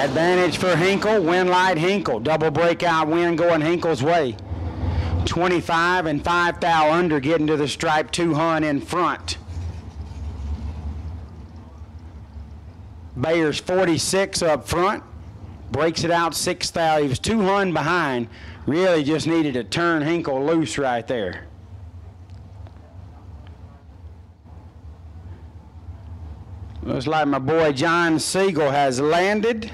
Advantage for Hinkle, win light Hinkle. Double breakout win going Hinkle's way. 25 and 5 thou under, getting to the stripe, 200 in front. Bayer's 46 up front, breaks it out 6 thou. He was 200 behind, really just needed to turn Hinkle loose right there. Looks like my boy John Siegel has landed.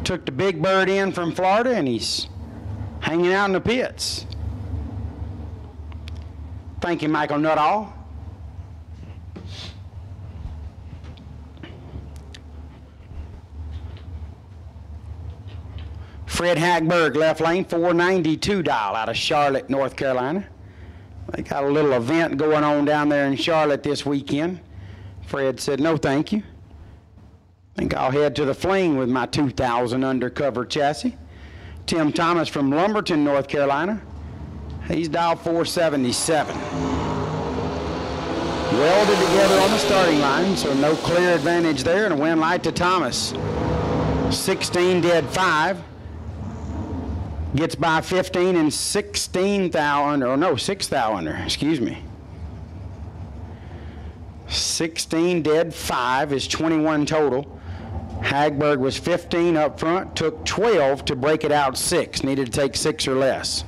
Took the big bird in from Florida and he's hanging out in the pits. Thank you, Michael Nuttall. Fred Hagberg, left lane, 492 dial out of Charlotte, North Carolina. They got a little event going on down there in Charlotte this weekend. Fred said, no, thank you. I think I'll head to the Fling with my 2000 undercover chassis. Tim Thomas from Lumberton, North Carolina. He's dialed 477. Welded together on the starting line, so no clear advantage there, and a win light to Thomas. 16 dead 5. Gets by 15 and 16 thou under, or no, 6 thou under, excuse me. 16 dead 5 is 21 total. Hagberg was 15 up front, took 12 to break it out 6. Needed to take 6 or less.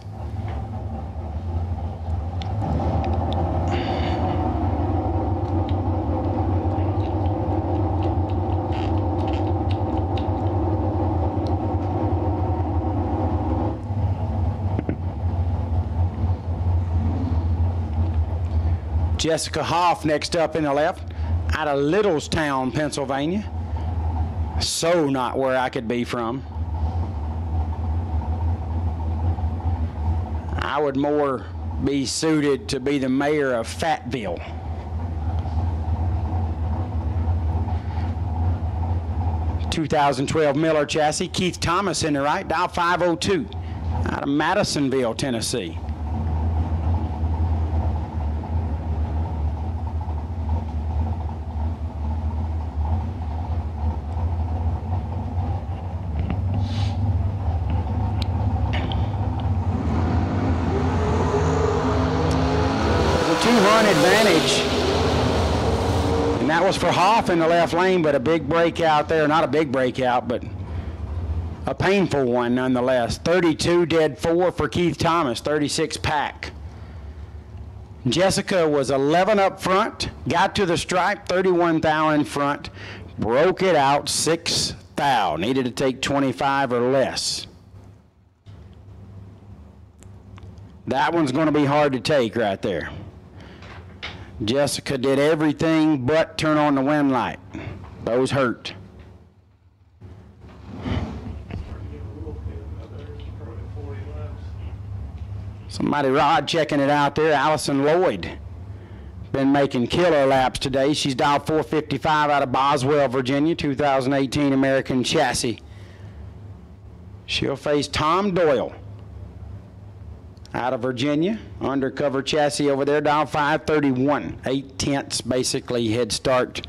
Jessica Hoff next up in the left, out of Littlestown, Pennsylvania. So not where I could be from. I would more be suited to be the mayor of Fayetteville. (2012) Miller chassis, Keith Thomas in the right, dial 502, out of Madisonville, Tennessee. Advantage, and that was for Hoff in the left lane, but a big breakout there. Not a big breakout, but a painful one nonetheless. 32 dead 4 for Keith Thomas, 36 pack. Jessica was 11 up front, got to the stripe, 31 thou in front, broke it out 6 thou. Needed to take 25 or less. That one's going to be hard to take right there. Jessica did everything but turn on the wind light. Those hurt. Somebody Rod checking it out there. Allison Lloyd been making killer laps today. She's dialed 455 out of Boswell, Virginia, 2018 American chassis. She'll face Tom Doyle out of Virginia, undercover chassis over there, dial 531. 8/10 basically head start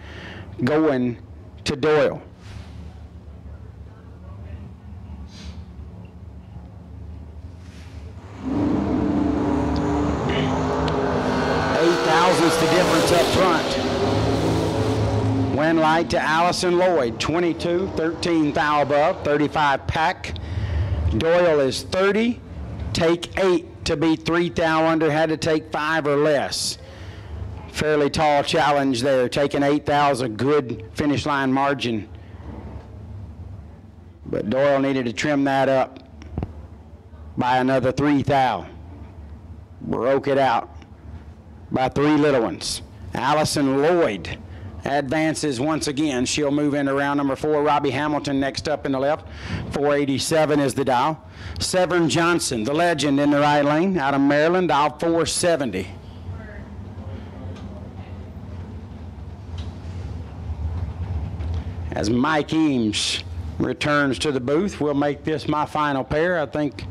going to Doyle. $8,000's the difference up front. Win light to Allison Lloyd, 22, 13 thou above, 35 pack. Doyle is 30, take 8 to be 3 thou under, had to take 5 or less. Fairly tall challenge there. Taking 8 thou is a good finish line margin. But Doyle needed to trim that up by another 3 thou. Broke it out by 3 little ones. Allison Lloyd advances once again. She'll move into round number 4. Robbie Hamilton next up in the left. 487 is the dial. Severn Johnson, the legend, in the right lane, out of Maryland, dial 470. As Mike Eames returns to the booth, we'll make this my final pair. I think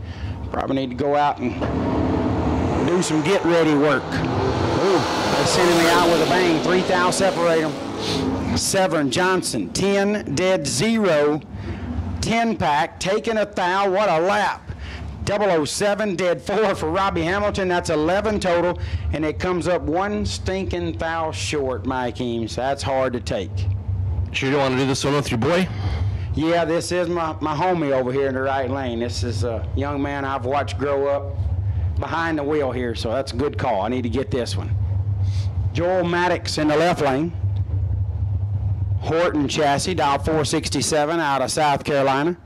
probably need to go out and do some get-ready work. Ooh, they sending me out with a bang. 3 thou separate them. Severn Johnson, 10, dead 0. 10 pack, taking a thou. What a lap. 007, dead 4 for Robbie Hamilton. That's 11 total, and it comes up 1 stinking thou short, Mike Eames. That's hard to take. Sure you don't want to do this one with your boy? Yeah, this is my homie over here in the right lane. This is a young man I've watched grow up behind the wheel here, so that's a good call. I need to get this one. Joel Maddox in the left lane. Horton chassis, dial 467 out of South Carolina.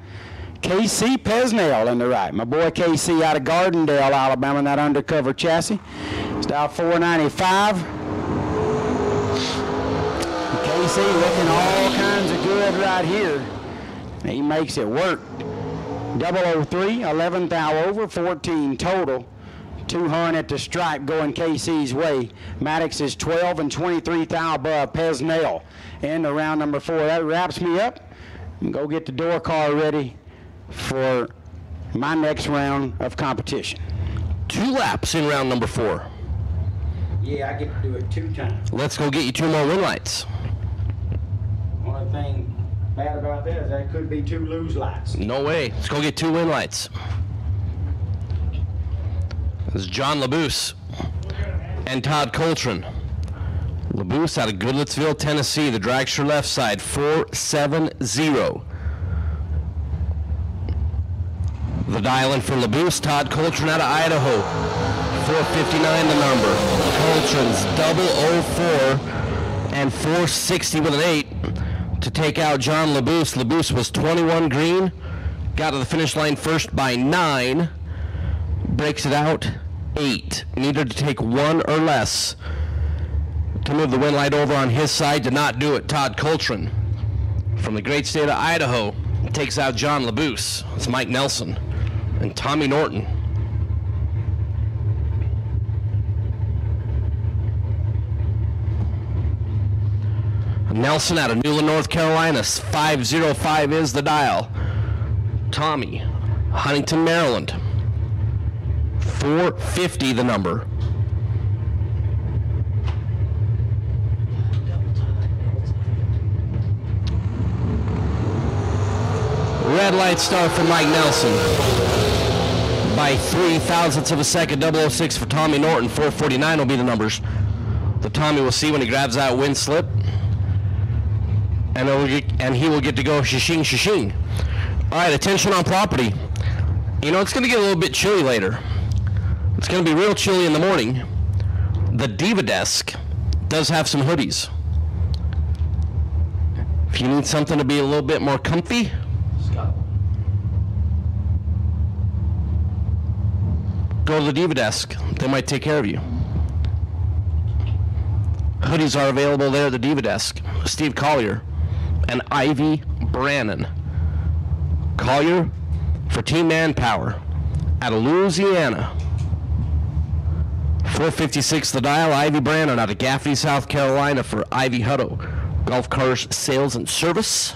KC Pesnell in the right. My boy KC out of Gardendale, Alabama, in that undercover chassis. It's dial 495. KC looking all kinds of good right here. He makes it work. 003, 11 thou over, 14 total. 200 at the stripe going KC's way. Maddox is 12 and 23 thou above Pesnell in the round number 4. That wraps me up. I'm go get the door car ready for my next round of competition. 2 laps in round number 4. Yeah, I get to do it 2 times. Let's go get you 2 more win lights. Only thing bad about that is that could be 2 lose lights. No way. Let's go get 2 win lights. This is John Laboose and Todd Coltrane. Laboose out of Goodlettsville, Tennessee. The dragster left side, 470. The dial-in for Laboose, Todd Coltrane out of Idaho, 459 the number. Coltrane's 004 and 460 with an 8 to take out John Laboose. Laboose was 21 green, got to the finish line first by 9, breaks it out 8. Needed to take 1 or less to move the win light over on his side. Did not do it. Todd Coltrane from the great state of Idaho takes out John Laboose. It's Mike Nelson and Tommy Norton. Nelson out of Newland, North Carolina, 505 is the dial. Tommy, Huntington, Maryland, 450 the number. Red light start for Mike Nelson by 3 thousandths of a second. 006 for Tommy Norton. 449 will be the numbers. The Tommy will see when he grabs that wind slip, and he will get to go shishing, shishing. All right, attention on property. You know, it's going to get a little bit chilly later. It's going to be real chilly in the morning. The Diva Desk does have some hoodies. If you need something to be a little bit more comfy, go to the Diva Desk. They might take care of you. Hoodies are available there at the Diva Desk. Steve Collier and Ivy Brannon. Collier for Team Manpower out of Louisiana. 456 the dial. Ivy Brannon out of Gaffney, South Carolina for Ivy Hutto Golf Cars Sales and Service.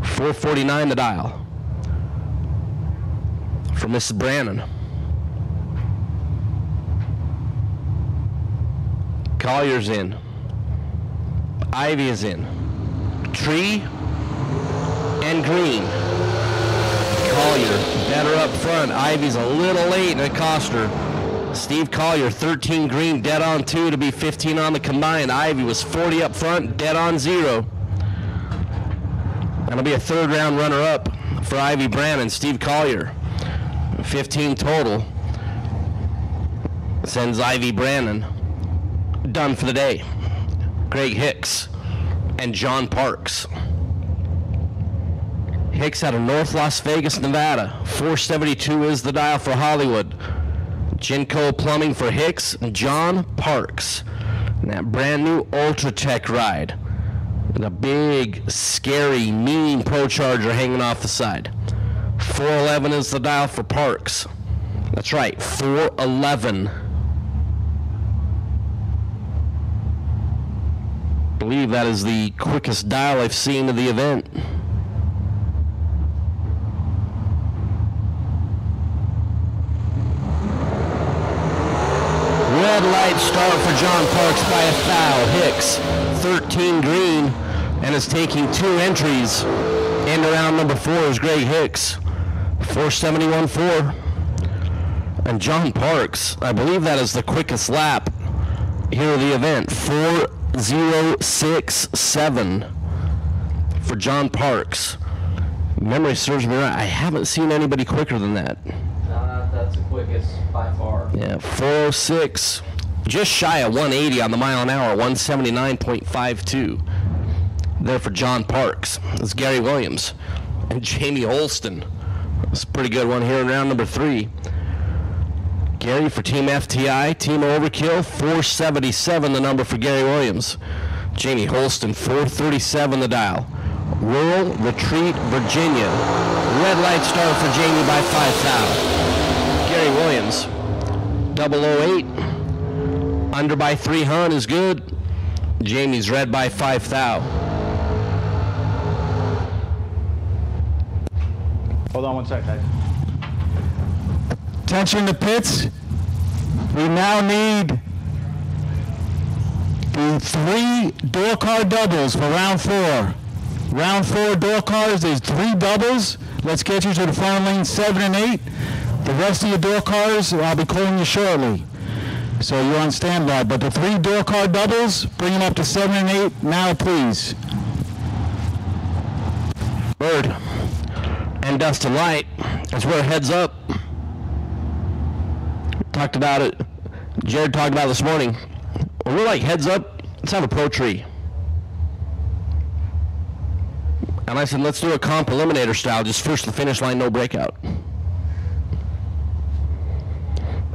449 the dial for Mrs. Brannon. Collier's in. Ivy is in. Tree and Green. Collier better up front. Ivy's a little late and it cost her. Steve Collier, 13 green, dead on 2 to be 15 on the combined. Ivy was 40 up front, dead on 0. That'll be a 3rd round runner-up for Ivy Brannon. Steve Collier, 15 total. Sends Ivy Brannon done for the day. Greg Hicks and John Parks. Hicks out of North Las Vegas, Nevada. 472 is the dial for Hollywood. Genco Plumbing for Hicks and John Parks. And that brand new Ultratech ride. The big, scary, mean Pro Charger hanging off the side. 411 is the dial for Parks. That's right, 411. I believe that is the quickest dial I've seen of the event. Red light start for John Parks by a foul. Hicks, 13 green, and is taking 2 entries into round number 4 is Greg Hicks. 471.4. And John Parks, I believe that is the quickest lap here of the event. 4:06.7 for John Parks. Memory serves me right. I haven't seen anybody quicker than that. No, that's the quickest by far. Yeah, 4:06. Just shy of 180 on the mile an hour, 179.52. There for John Parks. That's Gary Williams and Jamie Holston. That's a pretty good one here in round number 3. Gary for Team FTI, Team Overkill, 477 the number for Gary Williams. Jamie Holston, 437 the dial. Rural Retreat, Virginia. Red light start for Jamie by 5 foul. Gary Williams, 008. Under by 3 hun is good. Jamie's red by 5 thou. Hold on one sec, guys. Attention to pits. We now need the 3 door car doubles for round 4. Round 4 door cars, there's 3 doubles. Let's get you to the final lane 7 and 8. The rest of your door cars, I'll be calling you shortly. So you're on standby. But the 3 door car doubles, bring them up to 7 and 8 now, please. Bird and Dustin Light, as we're heads up. Talked about it. Jared talked about it this morning. When we're like heads up, let's have a pro tree. And I said, let's do a comp eliminator style, just first to the finish line, no breakout.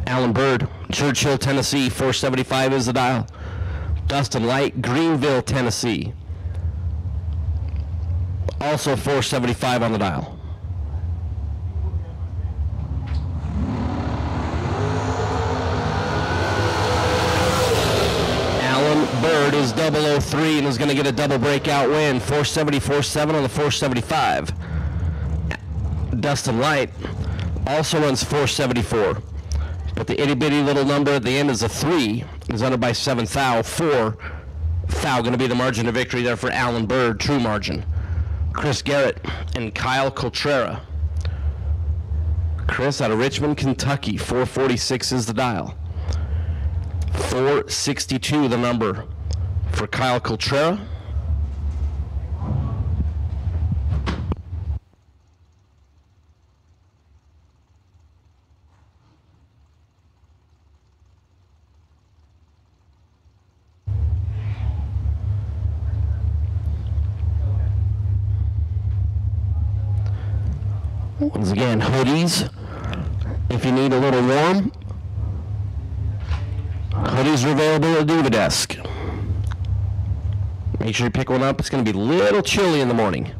Alan Bird, Churchill, Tennessee, 475 is the dial. Dustin Light, Greenville, Tennessee. Also 475 on the dial. Bird is 003 and is going to get a double breakout win. 474.7 on the 475. Dustin Light also runs 474. But the itty bitty little number at the end is a 3. Is under by 7 thou. 4 thou going to be the margin of victory there for Alan Bird. True margin. Chris Garrett and Kyle Coltrane. Chris out of Richmond, Kentucky. 446 is the dial. 462 the number for Kyle Coltrane. Once again, hoodies, if you need a little warm. Hoodies are available at the Diva Desk. Make sure you pick one up. It's going to be a little chilly in the morning.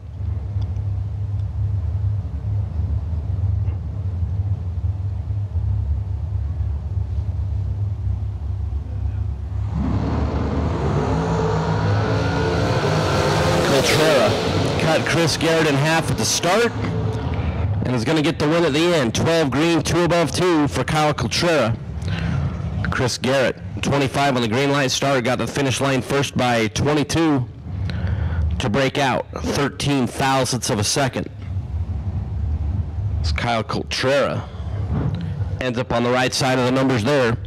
Coltrane cut Chris Garrett in half at the start and is going to get the win at the end. 12 green, 2 above 2 for Kyle Coltrane. Chris Garrett, 25 on the green light start, got the finish line first by 22 to break out, 13 thousandths of a second. It's Kyle Coltrane. Ends up on the right side of the numbers there.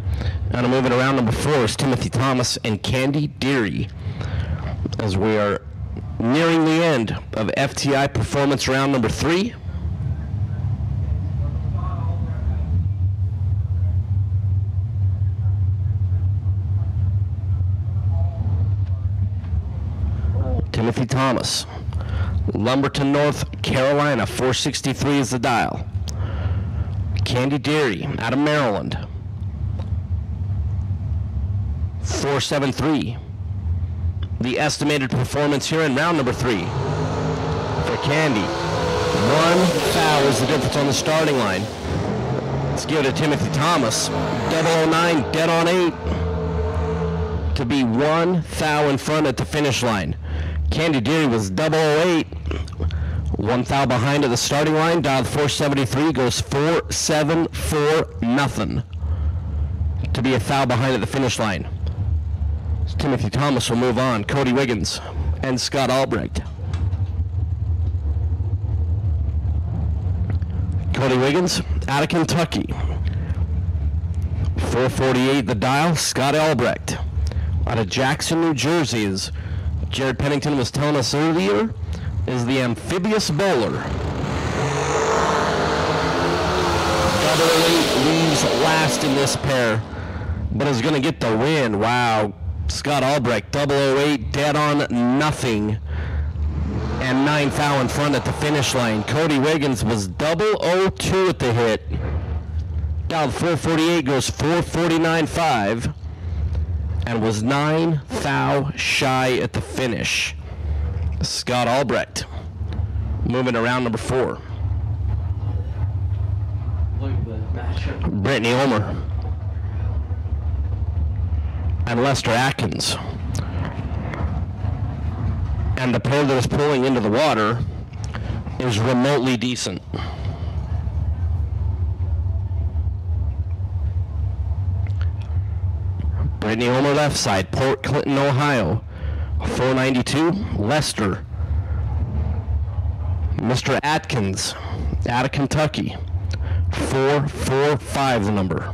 And moving around number 4 is Timothy Thomas and Candy Deary. As we are nearing the end of FTI performance round number 3. Timothy Thomas, Lumberton, North Carolina, 463 is the dial. Candy Deary out of Maryland, 473. The estimated performance here in round number 3 for Candy. 1 foul is the difference on the starting line. Let's give it to Timothy Thomas, 009, dead on 8, to be 1 foul in front at the finish line. Candy Deary was 008, 1 foul behind at the starting line, dialed 473, goes 4-7-4 nothing to be a foul behind at the finish line. Timothy Thomas will move on. Cody Wiggins and Scott Albrecht. Cody Wiggins out of Kentucky. 448 the dial. Scott Albrecht out of Jackson, New Jersey, as Jared Pennington was telling us earlier, is the amphibious bowler. 008 leaves last in this pair, but is going to get the win. Wow. Scott Albrecht, 008, dead on nothing, and 9 foul in front at the finish line. Cody Wiggins was 002 at the hit. Dialed 448, goes 449.5, and was 9 foul shy at the finish. Scott Albrecht moving around number 4. Look at the matchup. Brittany Ulmer and Lester Atkins. And the pair that is pulling into the water is remotely decent. Brittany Ulmer left side, Port Clinton, Ohio, 492. Lester. Mr. Atkins out of Kentucky, 445 the number.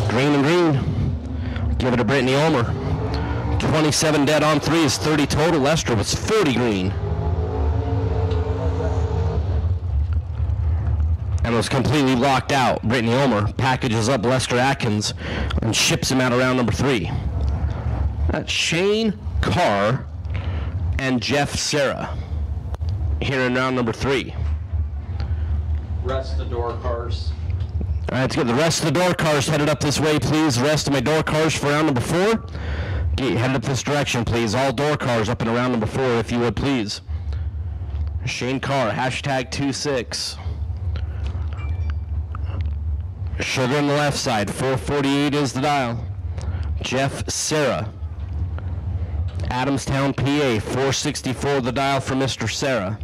Green and green. Give it to Brittany Ulmer. 27 dead on 3 is 30 total. Lester was 40 green. And was completely locked out. Brittany Ulmer packages up Lester Atkins and ships him out around number 3. That's Shane Carr and Jeff Serra here in round number 3. Rest the door cars. All right, let's get the rest of the door cars headed up this way, please. The rest of my door cars for round number 4. Get headed up this direction, please. All door cars up in round number 4, if you would, please. Shane Carr, hashtag 26. Sugar on the left side, 448 is the dial. Jeff Serra. Adamstown, PA, 464 the dial for Mr. Serra.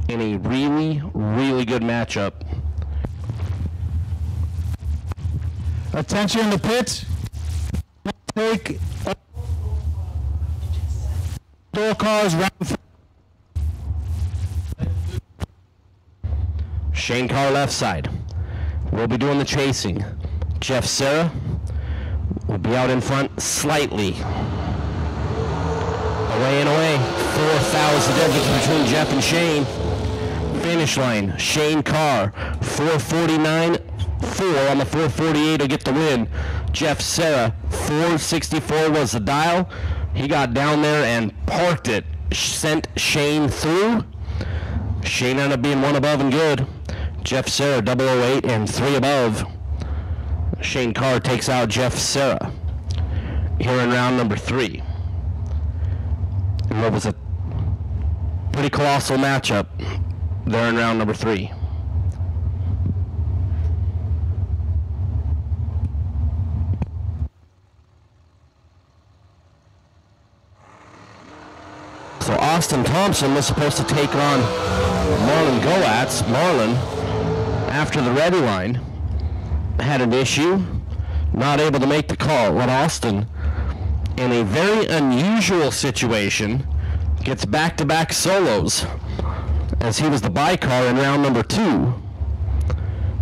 In a really, really good matchup. Attention in the pits. Take door cars round. Shane Carr left side. We'll be doing the chasing. Jeff Serra will be out in front slightly. Away and away. 4 fouls the difference between Jeff and Shane. Finish line. Shane Carr, 449. 4 on the 448 to get the win. Jeff Serra, 464 was the dial. He got down there and parked it. Sent Shane through. Shane ended up being 1 above and good. Jeff Serra, 008 and 3 above. Shane Carr takes out Jeff Serra here in round number 3. And what was a pretty colossal matchup there in round number 3. So Austin Thompson was supposed to take on Marlon Goatz. Marlon, after the ready line, had an issue, not able to make the call. When Austin, in a very unusual situation, gets back-to-back solos, as he was the by-car in round number 2,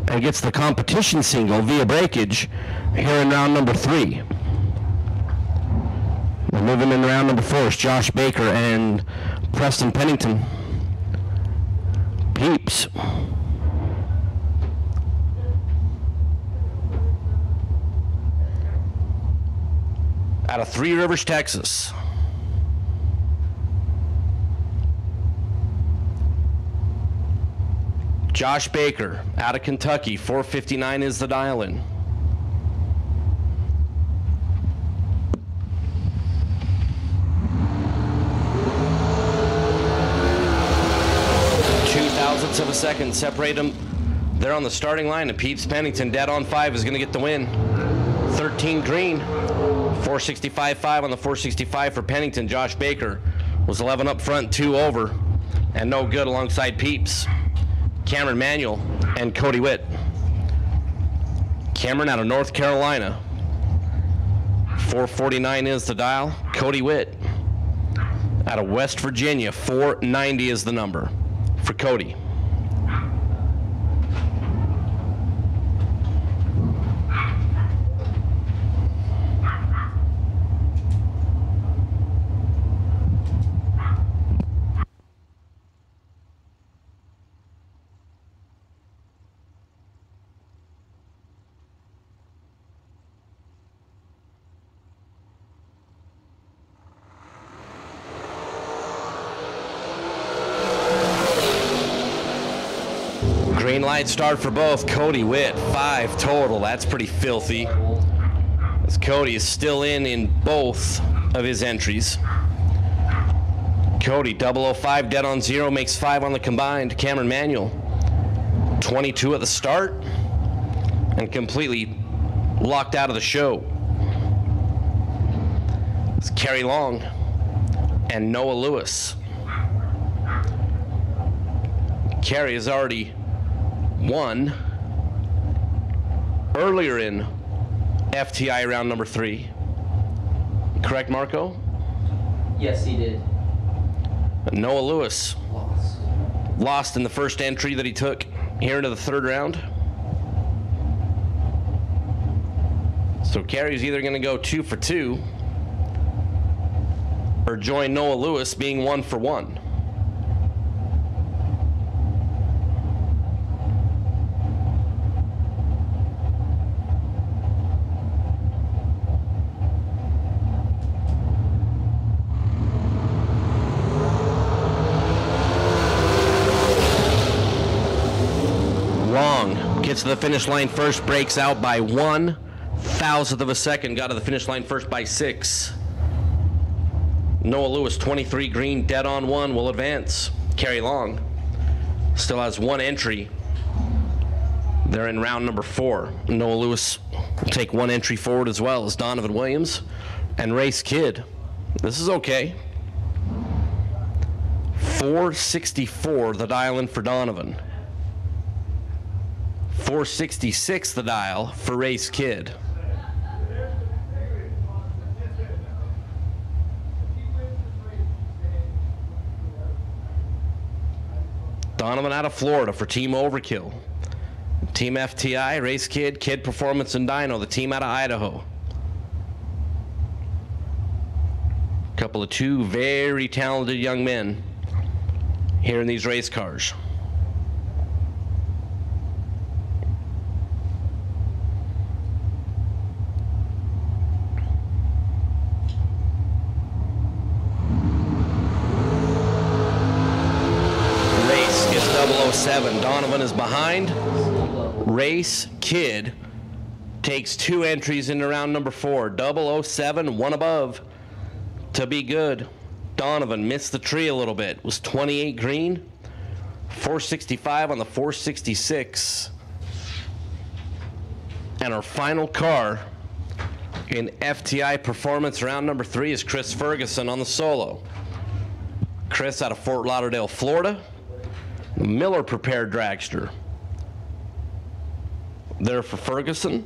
and gets the competition single via breakage here in round number 3. We're moving in round number 4 is Josh Baker and Preston Pennington. Peeps. Out of Three Rivers, Texas. Josh Baker out of Kentucky, 459 is the dial-in. Thousandths of a second separate them. They're on the starting line, and Peeps Pennington, dead on 5, is going to get the win. 14 green. 465.5 on the 465 for Pennington. Josh Baker was 11 up front, 2 over, and no good alongside Peeps. Cameron Manuel and Cody Witt. Cameron out of North Carolina. 449 is the dial. Cody Witt out of West Virginia. 490 is the number for Cody. Green light start for both. Cody Witt, 5 total. That's pretty filthy, as Cody is still in both of his entries. Cody, 005 dead on 0, makes 5 on the combined. Cameron Manuel, 22 at the start, and completely locked out of the show. It's Carrie Long and Noah Lewis. Carrie has already won earlier in FTI round number 3. Correct, Marco? Yes, he did. Noah Lewis Lost. lost in the first entry that he took here into the 3rd round. So Carrie's either going to go 2 for 2 or join Noah Lewis being 1 for 1. Gets to the finish line first, breaks out by 1/1000th of a second, got to the finish line first by 6. Noah Lewis, 23 green, dead on 1, will advance. Carrie Long still has 1 entry. They're in round number 4. Noah Lewis will take 1 entry forward as well as Donovan Williams and Race Kid. This is okay. 464 the dial in for Donovan. 466 the dial for Race Kid. Donovan out of Florida for Team Overkill. Team FTI, Race Kid, Kid Performance and Dyno, the team out of Idaho. Couple of 2 very talented young men here in these race cars. Donovan is behind. Race Kid takes 2 entries into round number 4. 007, 1 above to be good. Donovan missed the tree a little bit. Was 28 green. 465 on the 466. And our final car in FTI Performance round number 3 is Chris Ferguson on the solo. Chris out of Fort Lauderdale, Florida. Miller prepared dragster. There for Ferguson.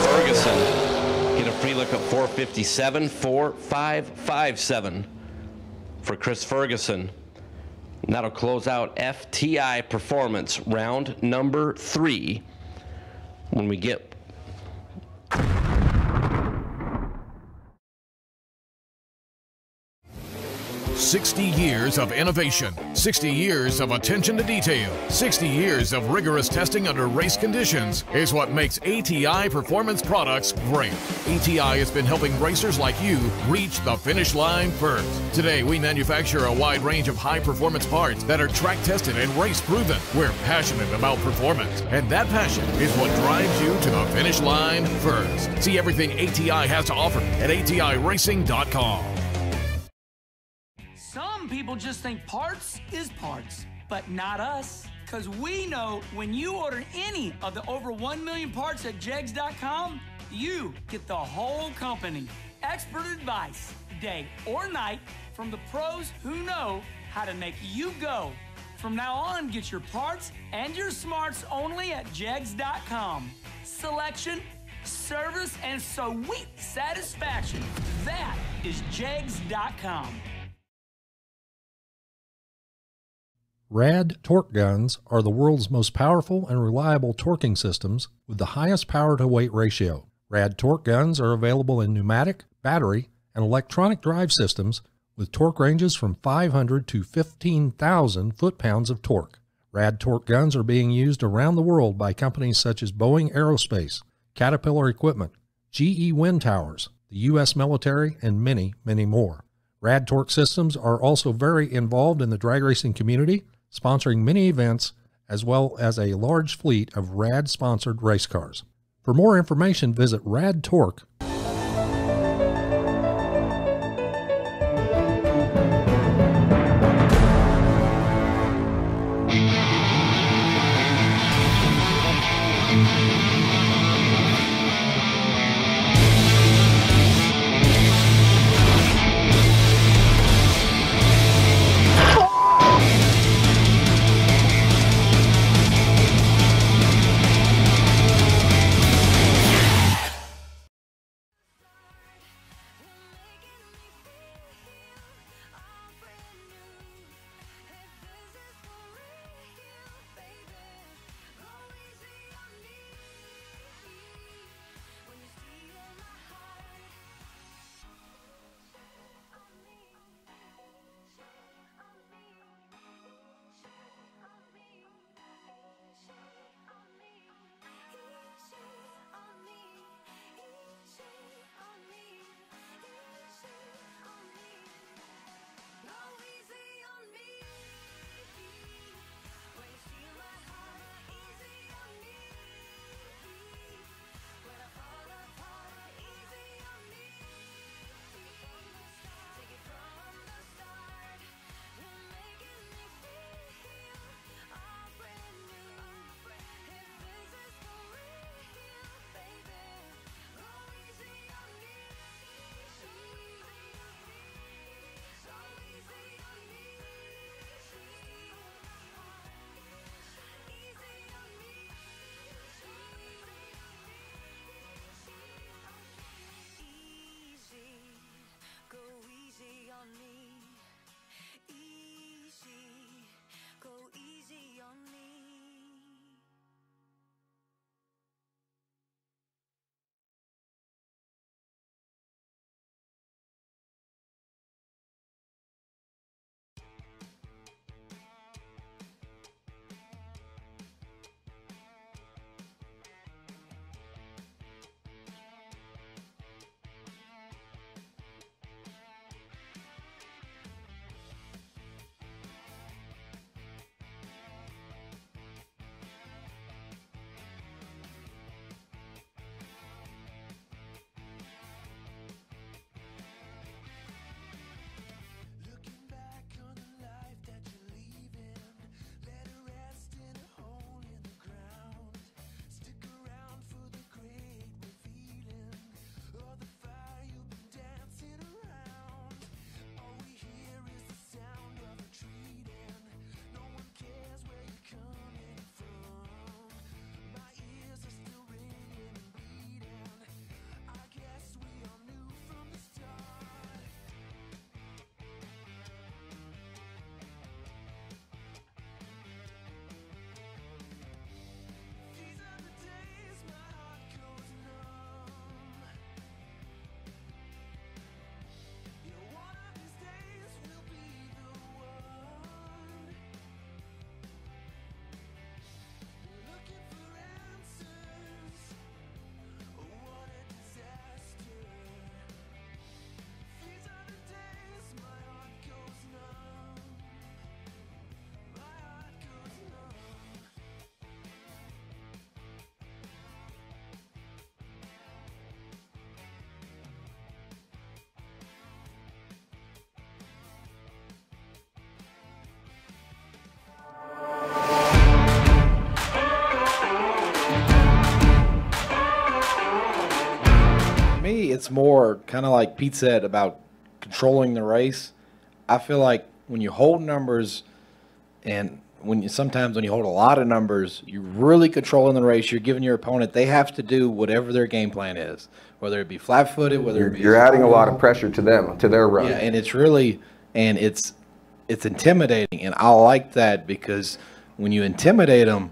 Ferguson get a free look at 457, 4557 for Chris Ferguson. And that'll close out FTI Performance round number 3 when we get 60 years of innovation, 60 years of attention to detail, 60 years of rigorous testing under race conditions is what makes ATI Performance Products great. ATI has been helping racers like you reach the finish line first. Today, we manufacture a wide range of high-performance parts that are track-tested and race-proven. We're passionate about performance, and that passion is what drives you to the finish line first. See everything ATI has to offer at ATIRacing.com. Some people just think parts is parts, but not us. Because we know when you order any of the over 1 million parts at jegs.com, you get the whole company. Expert advice, day or night, from the pros who know how to make you go. From now on, get your parts and your smarts only at jegs.com. Selection, service, and sweet satisfaction. That is jegs.com. RAD torque guns are the world's most powerful and reliable torquing systems with the highest power-to-weight ratio. RAD torque guns are available in pneumatic, battery, and electronic drive systems with torque ranges from 500 to 15,000 foot-pounds of torque. RAD torque guns are being used around the world by companies such as Boeing Aerospace, Caterpillar Equipment, GE Wind Towers, the U.S. military, and many, many more. RAD torque systems are also very involved in the drag racing community, sponsoring many events, as well as a large fleet of RAD-sponsored race cars. For more information, visit radtorque.com. it's more kind of like Pete said about controlling the race. I feel like when you hold numbers and sometimes when you hold a lot of numbers, you're really controlling the race. You're giving your opponent, they have to do whatever their game plan is, whether it be flat-footed, whether it be... You're adding a lot of pressure to them, to their run. Yeah, and it's really, and it's intimidating, and I like that because when you intimidate them,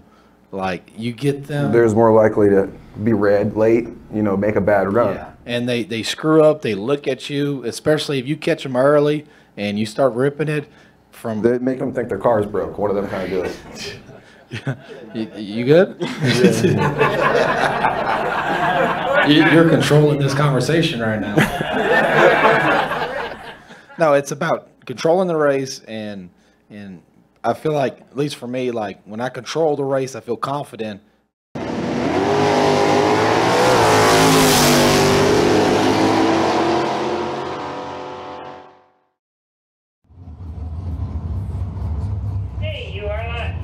like, you get them... There's more likely to be red late, you know, make a bad run. Yeah, and they screw up, they look at you, especially if you catch them early and you start ripping it from... They make them think their car's broke. One of them kind of do you it. good? You're controlling this conversation right now. No, it's about controlling the race, and I feel like, at least for me, like when I control the race, I feel confident. Hey, you are live.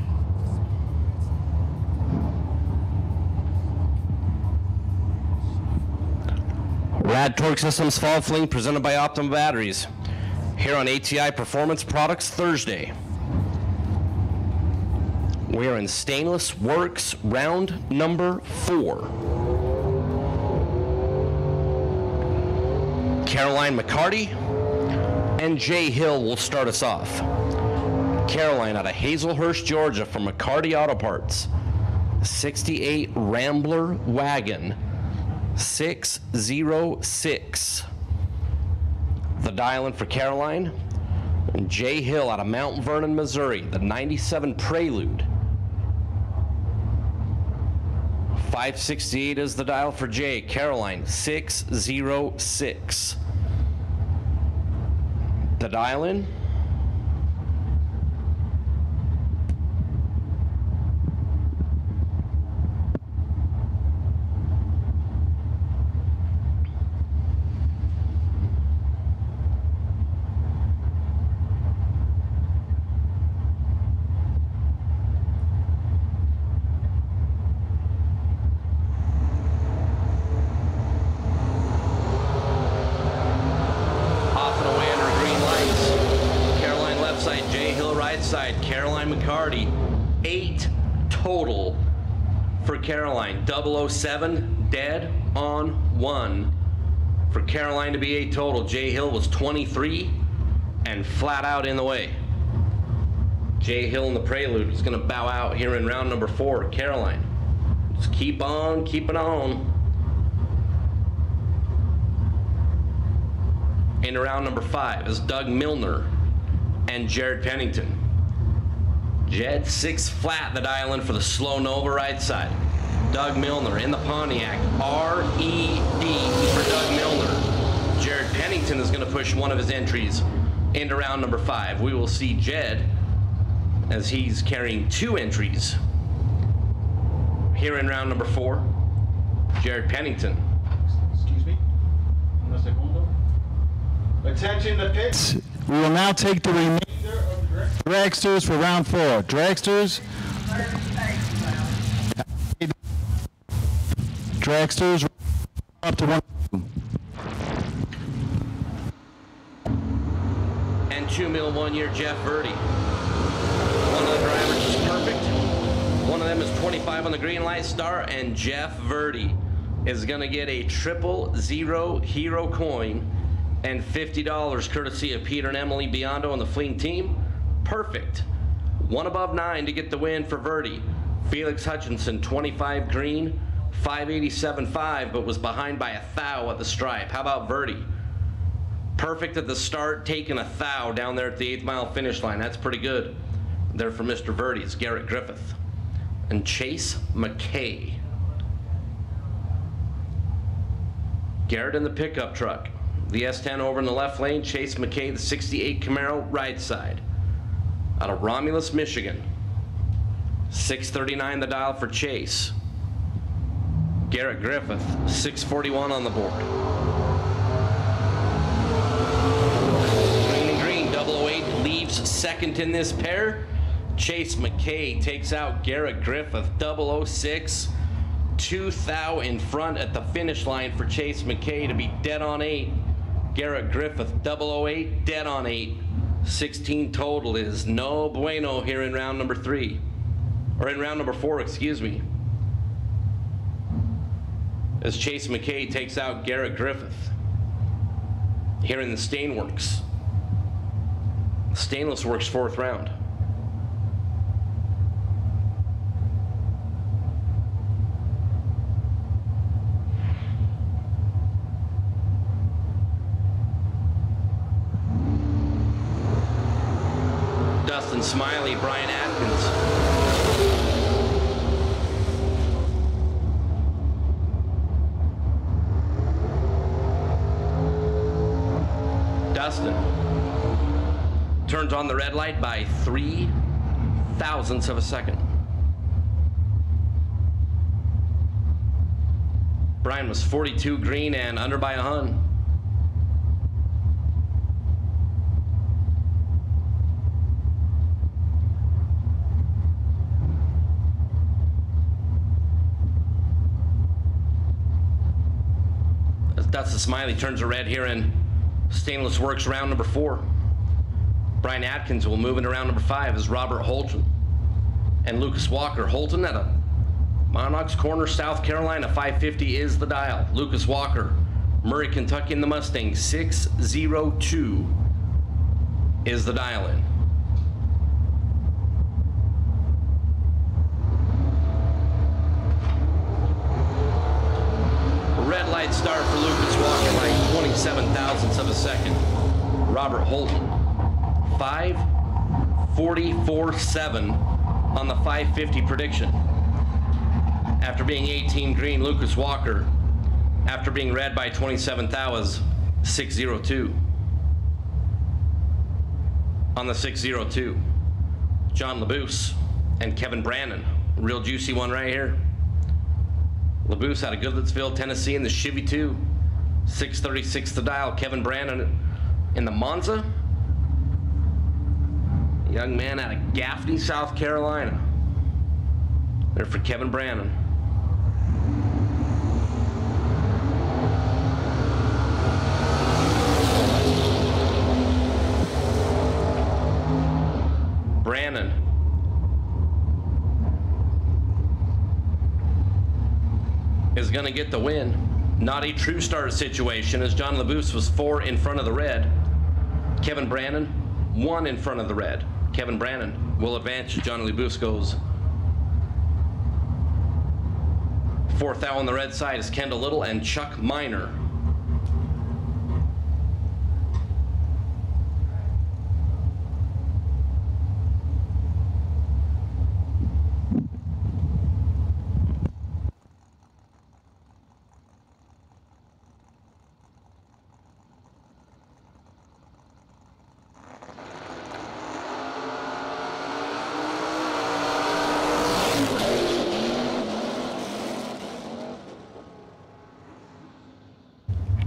RAD Torque Systems Fall Fling presented by Optima Batteries. Here on ATI Performance Products Thursday. We are in Stainless Works round number 4. Caroline McCarty and Jay Hill will start us off. Caroline out of Hazelhurst, Georgia from McCarty Auto Parts. 68 Rambler wagon. 606. The dial-in for Caroline. And Jay Hill out of Mount Vernon, Missouri, the 97 Prelude. 568 is the dial for Jay. Caroline, 606. The dial-in. Caroline McCarty, 8 total for Caroline. 007 dead on 1 for Caroline to be 8 total. Jay Hill was 23 and flat out in the way. Jay Hill in the Prelude is going to bow out here in round number 4. Caroline, just keep on keeping on. Into round number 5 is Doug Milner and Jared Pennington. Jed 6 flat, the dial in for the slow Nova right side. Doug Milner in the Pontiac. R-E-D for Doug Milner. Jared Pennington is going to push one of his entries into round number 5. We will see Jed as he's carrying 2 entries here in round number 4. Jared Pennington. Excuse me. Un segundo. Attention to pits. We will now take the remainder of dragsters for round 4. Dragsters. Dragsters up to 1. And 2 mil 1 year Jeff Verdi. One of the drivers is perfect. One of them is 25 on the green light star, and Jeff Verdi is gonna get a 000 hero coin and $50 courtesy of Peter and Emily Biondo and the Fling team. Perfect. 1 above 9 to get the win for Verdi. Felix Hutchinson, 25 green, 587.5, but was behind by a thou at the stripe. How about Verdi? Perfect at the start, taking a thou down there at the 8th mile finish line. That's pretty good. There for Mr. Verdi is Garrett Griffith and Chase McKay. Garrett in the pickup truck. The S10 over in the left lane. Chase McKay, the 68 Camaro, right side. Out of Romulus, Michigan. 639 the dial for Chase. Garrett Griffith, 641 on the board. Green and green, 008 leaves second in this pair. Chase McKay takes out Garrett Griffith, 006. 2 thou in front at the finish line for Chase McKay to be dead on 8. Garrett Griffith 008 dead on 8. 16 total is no bueno here in round number 3, or in round number 4, excuse me, as Chase McKay takes out Garrett Griffith here in the Stainworks. Stainless Works 4th round. Dustin Smiley, Brian Atkins. Dustin turns on the red light by 3 thousandths of a second. Brian was 42 green and under by a hun. Dustin Smiley turns a red here in Stainless Works round number 4. Brian Atkins will move into round number 5 as Robert Holton and Lucas Walker. Holton at a Monarchs Corner, South Carolina, 550 is the dial. Lucas Walker, Murray, Kentucky in the Mustang, 602 is the dial in. Red light start for Lucas Walker by 27 thousandths of a second. Robert Holton, 5:44.7 on the 550 prediction. After being 18 green, Lucas Walker, after being red by 27 thou, is 6:02 on the 6:02. John Laboose and Kevin Brandon, real juicy one right here. Laboose out of Goodlettsville, Tennessee in the Chevy 2, 636 the dial. Kevin Brandon in the Monza. Young man out of Gaffney, South Carolina. There for Kevin Brandon. Brandon is going to get the win. Not a true start situation, as John Laboose was 4 in front of the red. Kevin Brandon 1 in front of the red. Kevin Brandon will advance. John Laboose goes 4th thou on the red side is Kendall Little and Chuck Miner.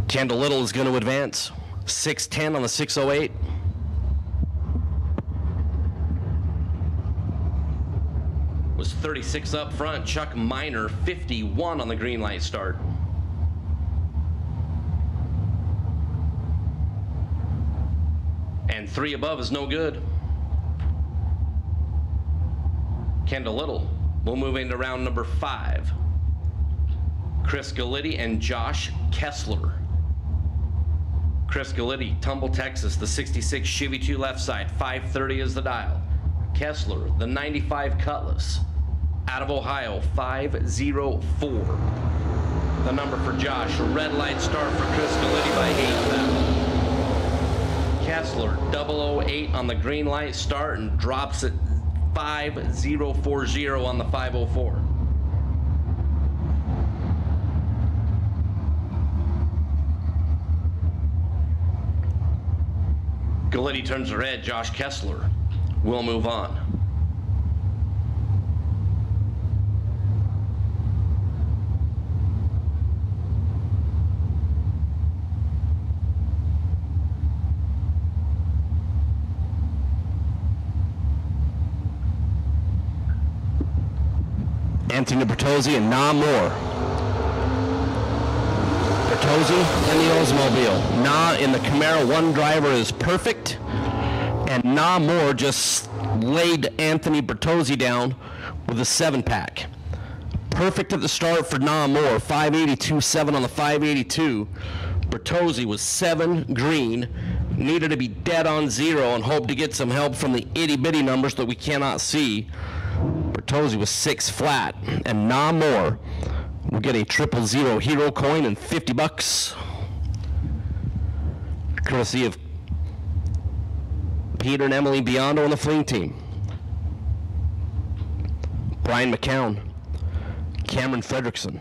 Kendall Little is going to advance. 610 on the 608. Was 36 up front. Chuck Miner, 51 on the green light start. And 3 above is no good. Kendall Little will move into round number 5. Chris Galitti and Josh Kessler. Chris Galitti, Tumble, Texas, the 66 Chevy 2 left side, 530 is the dial. Kessler, the 95 Cutlass, out of Ohio, 504. The number for Josh, a red light start for Chris Galitti by 8 thou. Kessler, 008 on the green light start and drops it 5040 on the 504. Galitti turns the red. Josh Kessler will move on. Anthony Bertozzi and Na Moore. Bertozzi in the Oldsmobile. Na in the Camaro. One driver is perfect. And Na Moore just laid Anthony Bertozzi down with a 7-pack. Perfect at the start for Na Moore. 582.7 on the 582. Bertozzi was 7 green. Needed to be dead on 0 and hope to get some help from the itty-bitty numbers that we cannot see. Bertozzi was 6 flat, and Na Moore will get a 000 hero coin and $50, courtesy of Peter and Emily Biondo on the Fling team. Brian McCown, Cameron Fredrickson.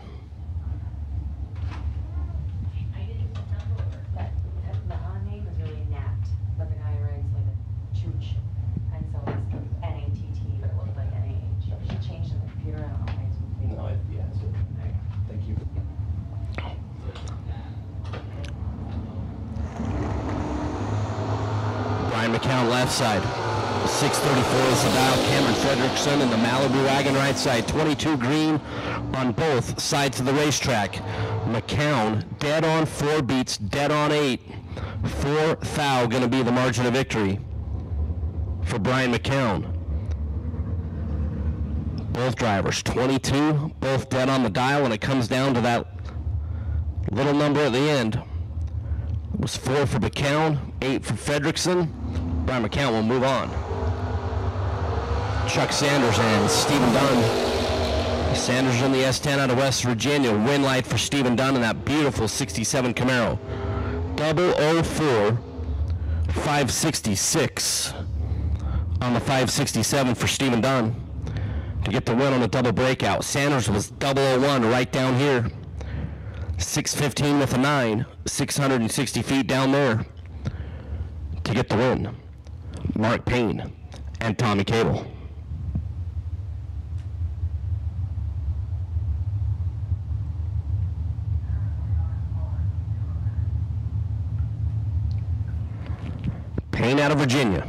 McCown left side, 634 is the dial. Cameron Fredrickson in the Malibu wagon right side, 22 green on both sides of the racetrack. McCown dead on 4 beats, dead on 8. 4 thou going to be the margin of victory for Brian McCown. Both drivers 22, both dead on the dial. When it comes down to that little number at the end, it was 4 for McCown, 8 for Fredrickson. Brian McCown will move on. Chuck Sanders and Stephen Dunn. Sanders in the S10 out of West Virginia. Win light for Stephen Dunn in that beautiful 67 Camaro. 004, 566 on the 567 for Stephen Dunn to get the win on the double breakout. Sanders was 001 right down here. 615 with a 9, 660 feet down there to get the win. Mark Payne and Tommy Cable. Payne out of Virginia.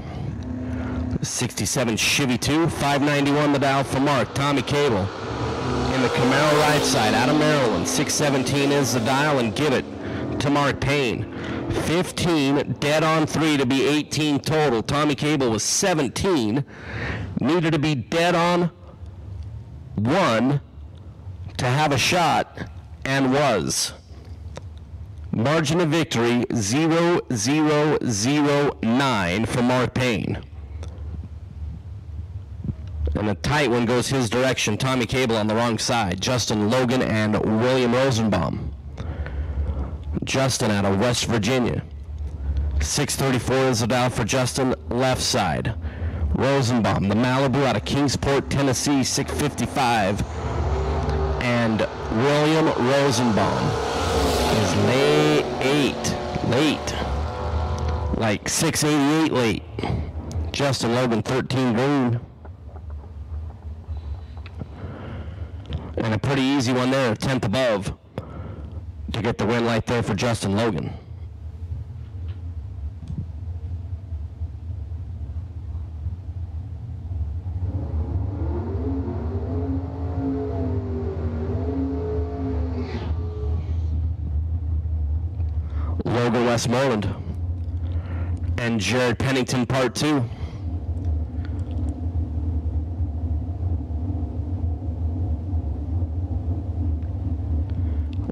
67 Chevy 2, 591 the dial for Mark. Tommy Cable in the Camaro right side out of Maryland. 617 is the dial, and give it to Mark Payne. 15 dead on 3 to be 18 total. Tommy Cable was 17. Needed to be dead on 1 to have a shot, and was. Margin of victory 0-0-0-9 for Mark Payne. And a tight one goes his direction. Tommy Cable on the wrong side. Justin Logan and William Rosenbaum. Justin out of West Virginia. 634 is the dial for Justin, left side. Rosenbaum, the Malibu out of Kingsport, Tennessee, 655. And William Rosenbaum is late. Like 688 late. Justin Logan, 13 green. And a pretty easy one there, 10th above, to get the win light there for Justin Logan. Logan Westmoreland and Jared Pennington Part 2.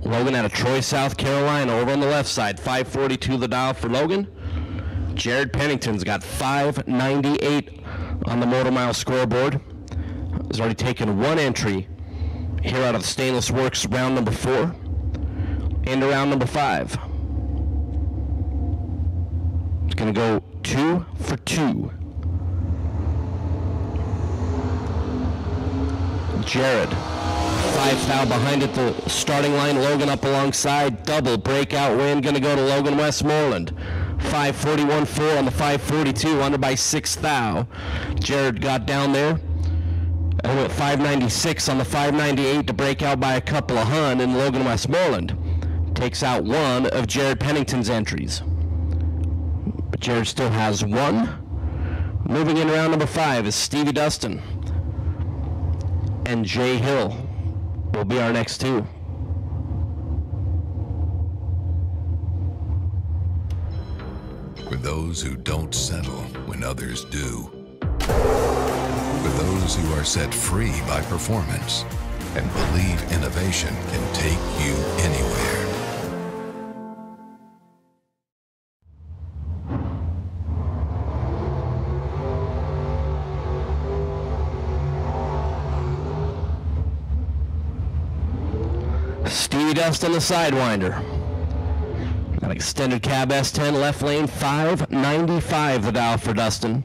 Logan out of Troy, South Carolina, over on the left side. 542 the dial for Logan. Jared Pennington's got 598 on the Motor Mile scoreboard. He's already taken 1 entry here out of the Stainless Works round number 4 into round number 5. It's going to go 2 for 2. Jared. 5 thou behind at the starting line. Logan up alongside. Double breakout win. Going to go to Logan Westmoreland. 541.4 on the 542. Under by 6 thou. Jared got down there. And went 596 on the 598 to break out by a couple of hun. And Logan Westmoreland takes out 1 of Jared Pennington's entries. But Jared still has 1. Moving in round number 5 is Stevie Dustin. and Jay Hill will be our next two. For those who don't settle when others do. For those who are set free by performance and believe innovation can take you anywhere. Stevie Dust on the Sidewinder. Got extended cab S10, left lane 595, the dial for Dustin.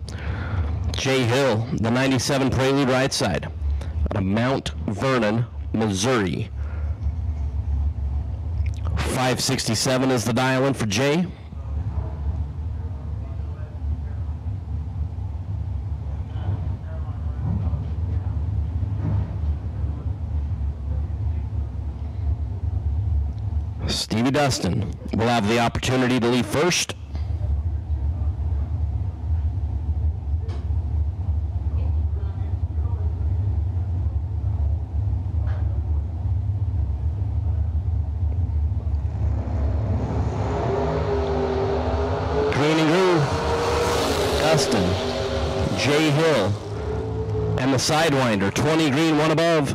Jay Hill, the 97 Prelude right side, out of Mount Vernon, Missouri. 567 is the dial in for Jay. Stevie Dustin will have the opportunity to leave first. Green and green. Dustin, Jay Hill, and the Sidewinder. 20 green, one above.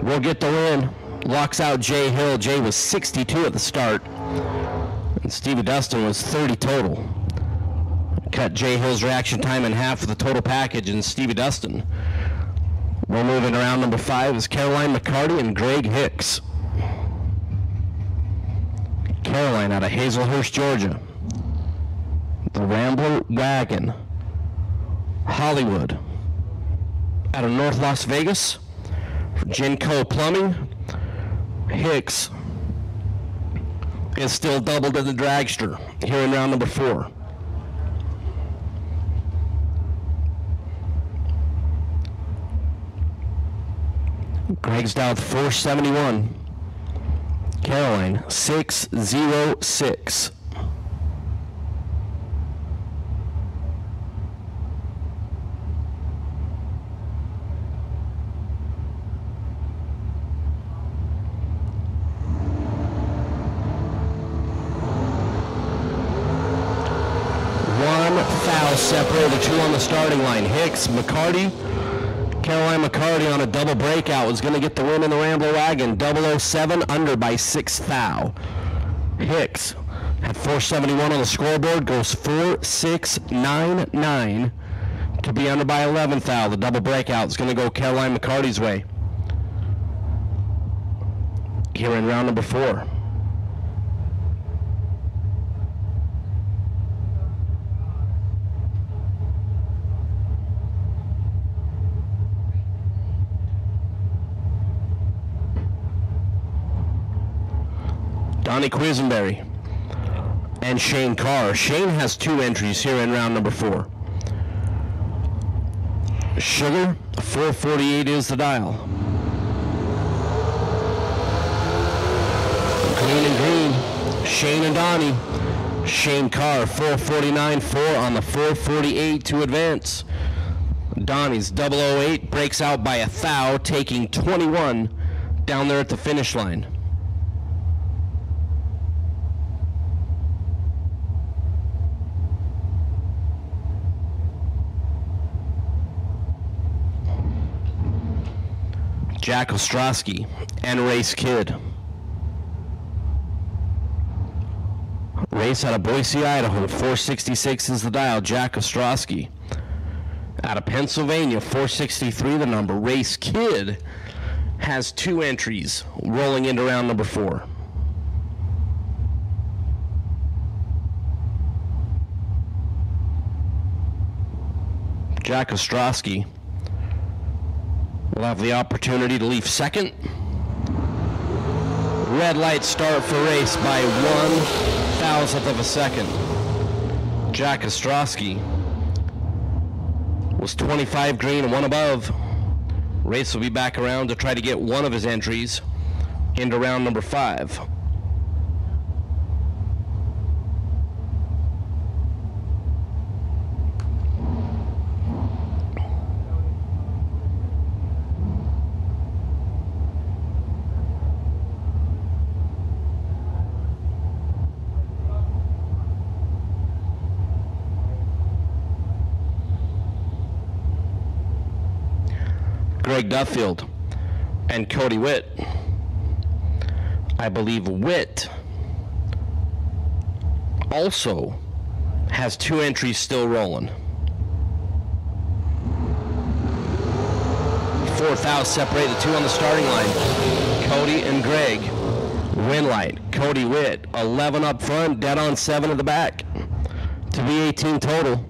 Will get the win. Locks out Jay Hill. Jay was 62 at the start, and Stevie Dustin was 30 total. Cut Jay Hill's reaction time in half for the total package, and Stevie Dustin will move into round number 5 is Caroline McCarty and Greg Hicks. Caroline out of Hazelhurst, Georgia. The Rambler Wagon. Hollywood out of North Las Vegas for Genco Plumbing. Hicks is still doubled in the dragster here in round number 4. Greg's dialed 471. Caroline 606. Separated, 2 on the starting line. Hicks, McCarty, Caroline McCarty on a double breakout was going to get the win in the Rambler Wagon. 007 under by 6 thou. Hicks at 471 on the scoreboard, goes 4699 to be under by 11 thou. The double breakout is going to go Caroline McCarty's way here in round number 4. Donnie Quisenberry and Shane Carr. Shane has 2 entries here in round number 4. Sugar, 448 is the dial. Green and green, Shane and Donnie. Shane Carr, 449, 4 on the 448 to advance. Donnie's 008 breaks out by a thou, taking 21 down there at the finish line. Jack Ostrowski and Race Kid. Race out of Boise, Idaho, 466 is the dial. Jack Ostrowski out of Pennsylvania, 463 the number. Race Kid has 2 entries rolling into round number 4. Jack Ostrowski will have the opportunity to leave second. Red light start for race by 1/1000th of a second. Jack Ostrowski was 25 green and 1 above. Race will be back around to try to get one of his entries into round number 5. Greg Duffield and Cody Witt. I believe Witt also has 2 entries still rolling. 4th out, separate the 2 on the starting line. Cody and Greg. Winlight, Cody Witt, 11 up front, dead on 7 at the back. To be 18 total.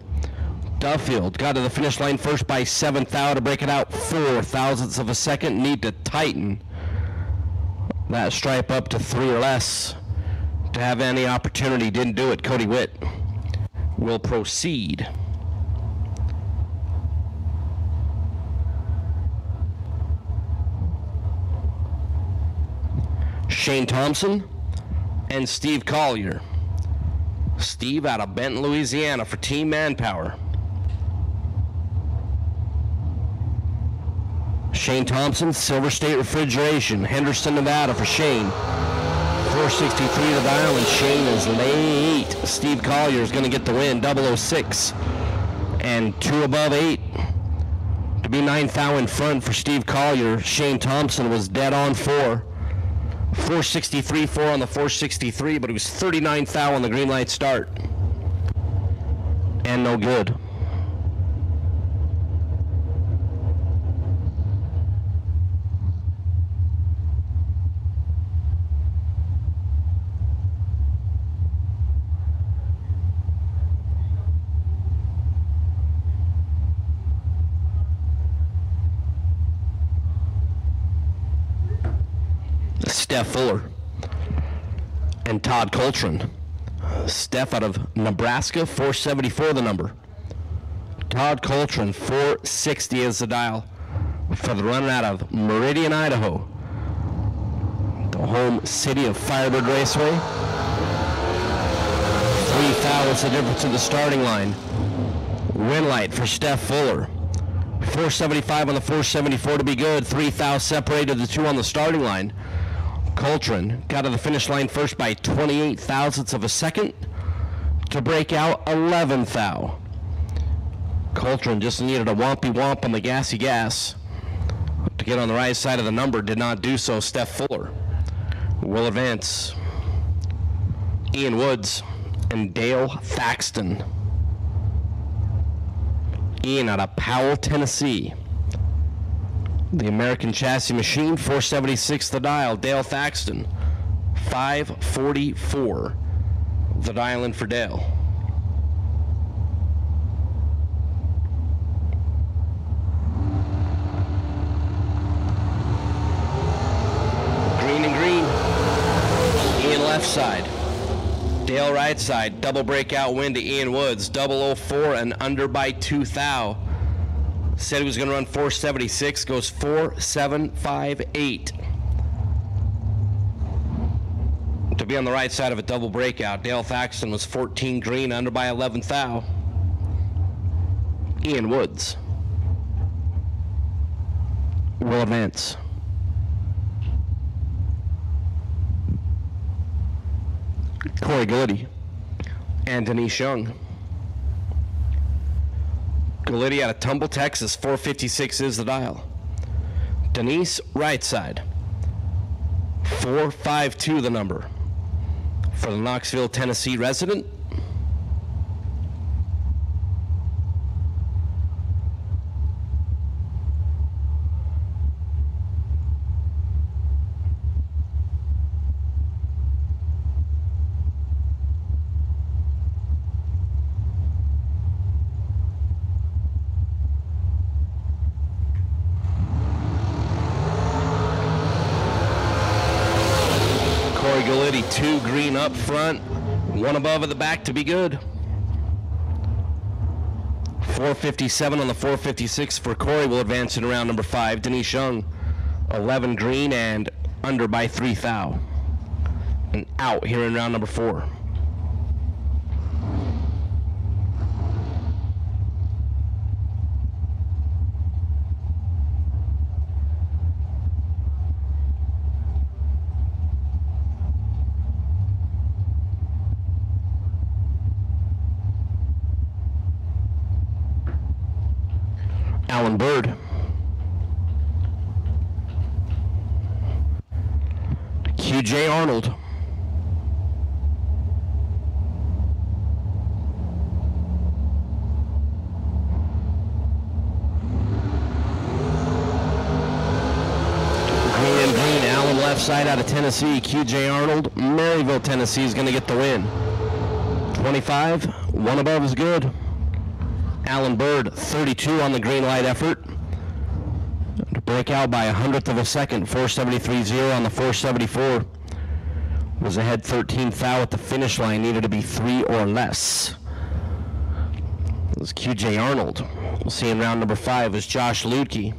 Duffield got to the finish line first by 7th out to break it out 4 thousandths of a second. Need to tighten that stripe up to 3 or less to have any opportunity. Didn't do it. Cody Witt will proceed. Shane Thompson and Steve Collier. Steve out of Benton, Louisiana for Team Manpower. Shane Thompson, Silver State Refrigeration, Henderson, Nevada for Shane. 463 to the dial, and Shane is late. Steve Collier is going to get the win, 006. And 2 above 8. To be 9th thou in front for Steve Collier. Shane Thompson was dead on 4. 463-4 on the 463, but it was 39th thou on the green light start. And no good. Steph Fuller and Todd Coltrane. Steph out of Nebraska, 474 the number. Todd Coltrane, 460 is the dial for the runner out of Meridian, Idaho. The home city of Firebird Raceway. 3 thou is the difference in the starting line. Winlight for Steph Fuller. 475 on the 474 to be good. 3 thou separated the 2 on the starting line. Coltrane got to the finish line first by 28 thousandths of a second to break out 11th thou. Coltrane just needed a wompy womp on the gassy gas to get on the right side of the number. Did not do so. Steph Fuller will advance. Ian Woods and Dale Thaxton. Ian out of Powell, Tennessee. The American Chassis Machine, 476 the dial. Dale Thaxton, 544 the dial in for Dale. Green and green. Ian left side. Dale right side. Double breakout win to Ian Woods. 004 and under by 2 thou. Said he was going to run 476, goes 4758. To be on the right side of a double breakout, Dale Thaxton was 14 green, under by 11 thou. Ian Woods will advance. Corey Gliddy and Denise Young. Gliddy out of Tumble, Texas, 456 is the dial. Denise, right side. 452 the number. For the Knoxville, Tennessee resident. Gliddy, 2 green up front, 1 above at the back to be good. 457 on the 456 for Corey will advance in round number 5. Denise Young, 11 green and under by 3 thou. And out here in round number 4. Alan Bird QJ Arnold. Green and green, Allen left side out of Tennessee. QJ Arnold, Maryville, Tennessee is going to get the win. 25, one above is good. Alan Bird, 32 on the green light effort. To break out by 100th of a second, 473.0 on the 474. Was ahead 13 foul at the finish line, needed to be 3 or less. It was QJ Arnold. We'll see in round number 5 is Josh Lukey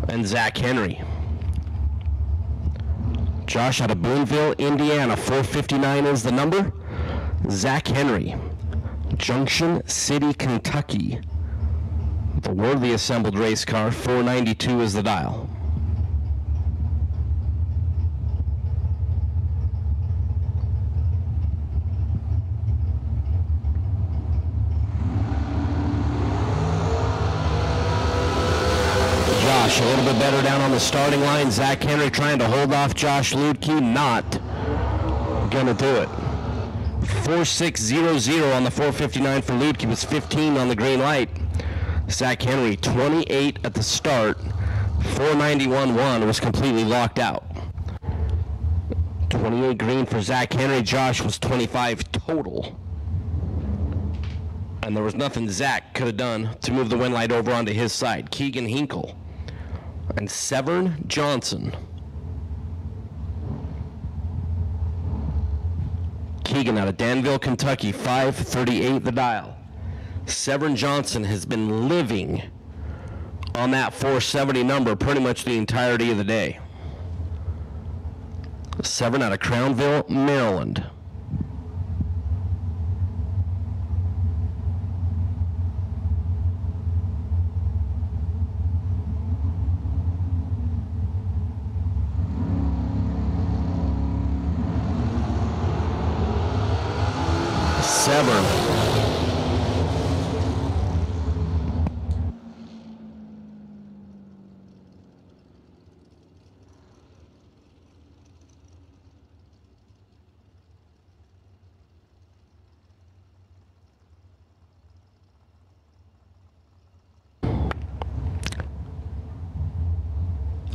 and Zach Henry. Josh out of Boonville, Indiana, 459 is the number. Zach Henry, Junction City, Kentucky. The Worthy assembled race car, 492 is the dial. Josh a little bit better down on the starting line. Zach Henry trying to hold off Josh Lukey, not gonna do it. 46.00 on the 459 for Lukey, was 15 on the green light. Zach Henry 28 at the start, 491.1 was completely locked out. 28 green for Zach Henry. Josh was 25 total. And there was nothing Zach could have done to move the win light over onto his side. Keegan Hinkle and Severn Johnson. Keegan out of Danville, Kentucky, 538 the dial. Severn Johnson has been living on that 470 number pretty much the entirety of the day. Severn out of Crownville, Maryland. Severn.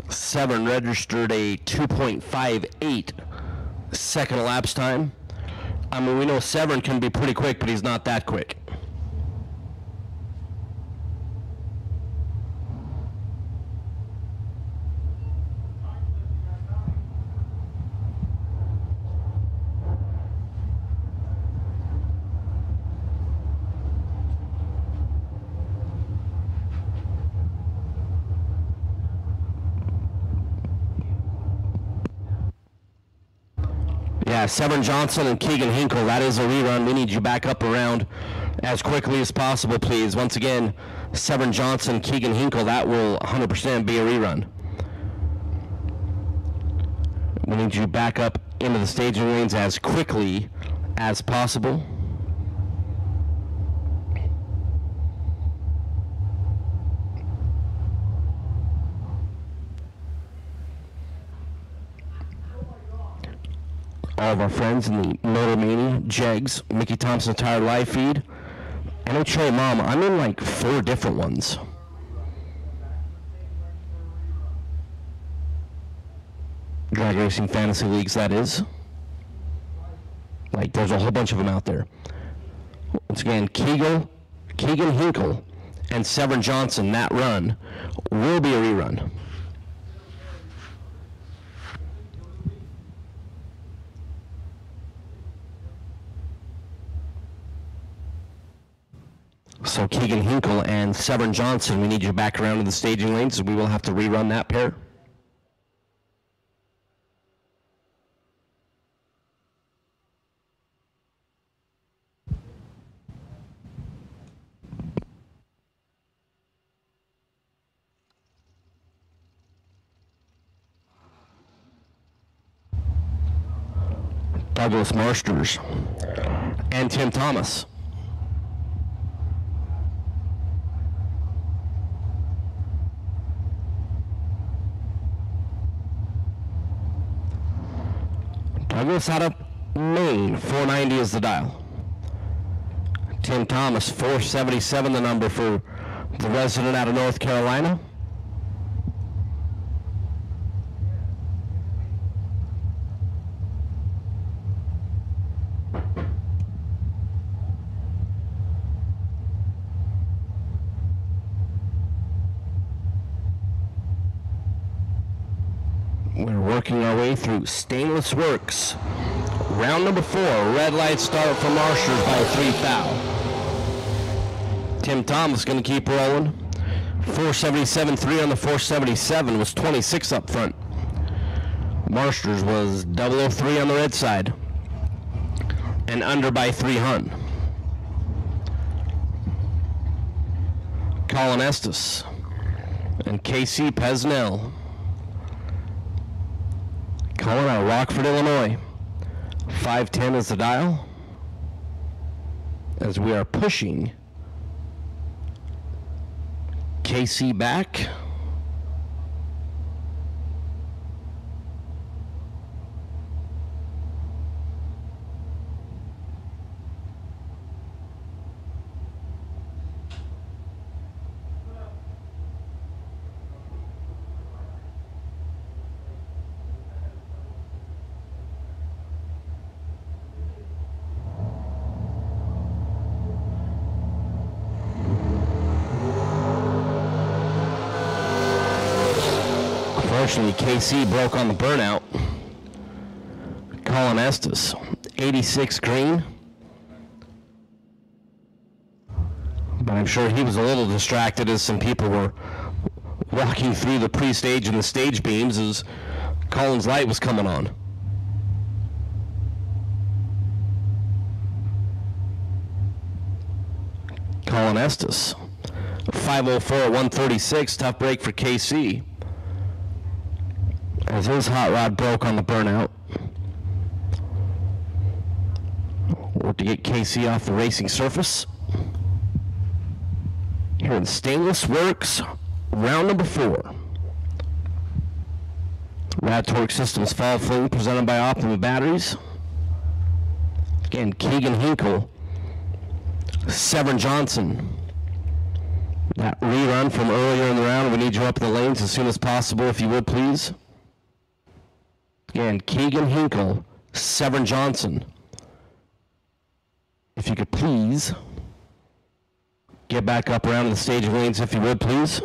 Severn registered a 2.58 second elapsed time. I mean, we know Severn can be pretty quick, but he's not that quick. Yeah, Severn Johnson and Keegan Hinkle, that is a rerun. We need you back up around as quickly as possible, please. Once again, Severn Johnson, Keegan Hinkle, that will 100% be a rerun. We need you back up into the staging lanes as quickly as possible. All of our friends in the Motor Mania, Jegs, Mickey Thompson Tire live feed. NHRA Mom, I'm in like 4 different ones. Drag Racing Fantasy Leagues, that is. Like, there's a whole bunch of them out there. Once again, Keegan Hinkle and Severn Johnson, that run will be a rerun. So Keegan Hinkle and Severn Johnson, we need you back around to the staging lanes, so we will have to rerun that pair. Douglas Marsters and Tim Thomas. Douglas out of Maine, 490 is the dial. Tim Thomas, 477 the number for the resident out of North Carolina. We're working our way through Stainless Works. Round number 4, red light start for Marshers by 3 foul. Tim Thomas going to keep rolling. 477.3 on the 477 was 26 up front. Marshers was 003 on the red side. And under by 3 hun. Colin Estes and KC Pesnell. Colin out of Rockford, Illinois. 510 is the dial. As we are pushing KC back. Unfortunately, KC broke on the burnout. Colin Estes, 86 green. But I'm sure he was a little distracted as some people were walking through the pre-stage and the stage beams as Colin's light was coming on. Colin Estes, 504 at 136, tough break for KC. As his hot rod broke on the burnout. Work to get KC off the racing surface. Here in Stainless Works, round number 4. RAD Torque Systems Fall Fling presented by Optima Batteries. Again, Keegan Hinkle, Severn Johnson. That rerun from earlier in the round, we need you up in the lanes as soon as possible, if you would, please. Again, Keegan Hinkle, Severn Johnson. If you could please get back up around the stage lanes, if you would, please.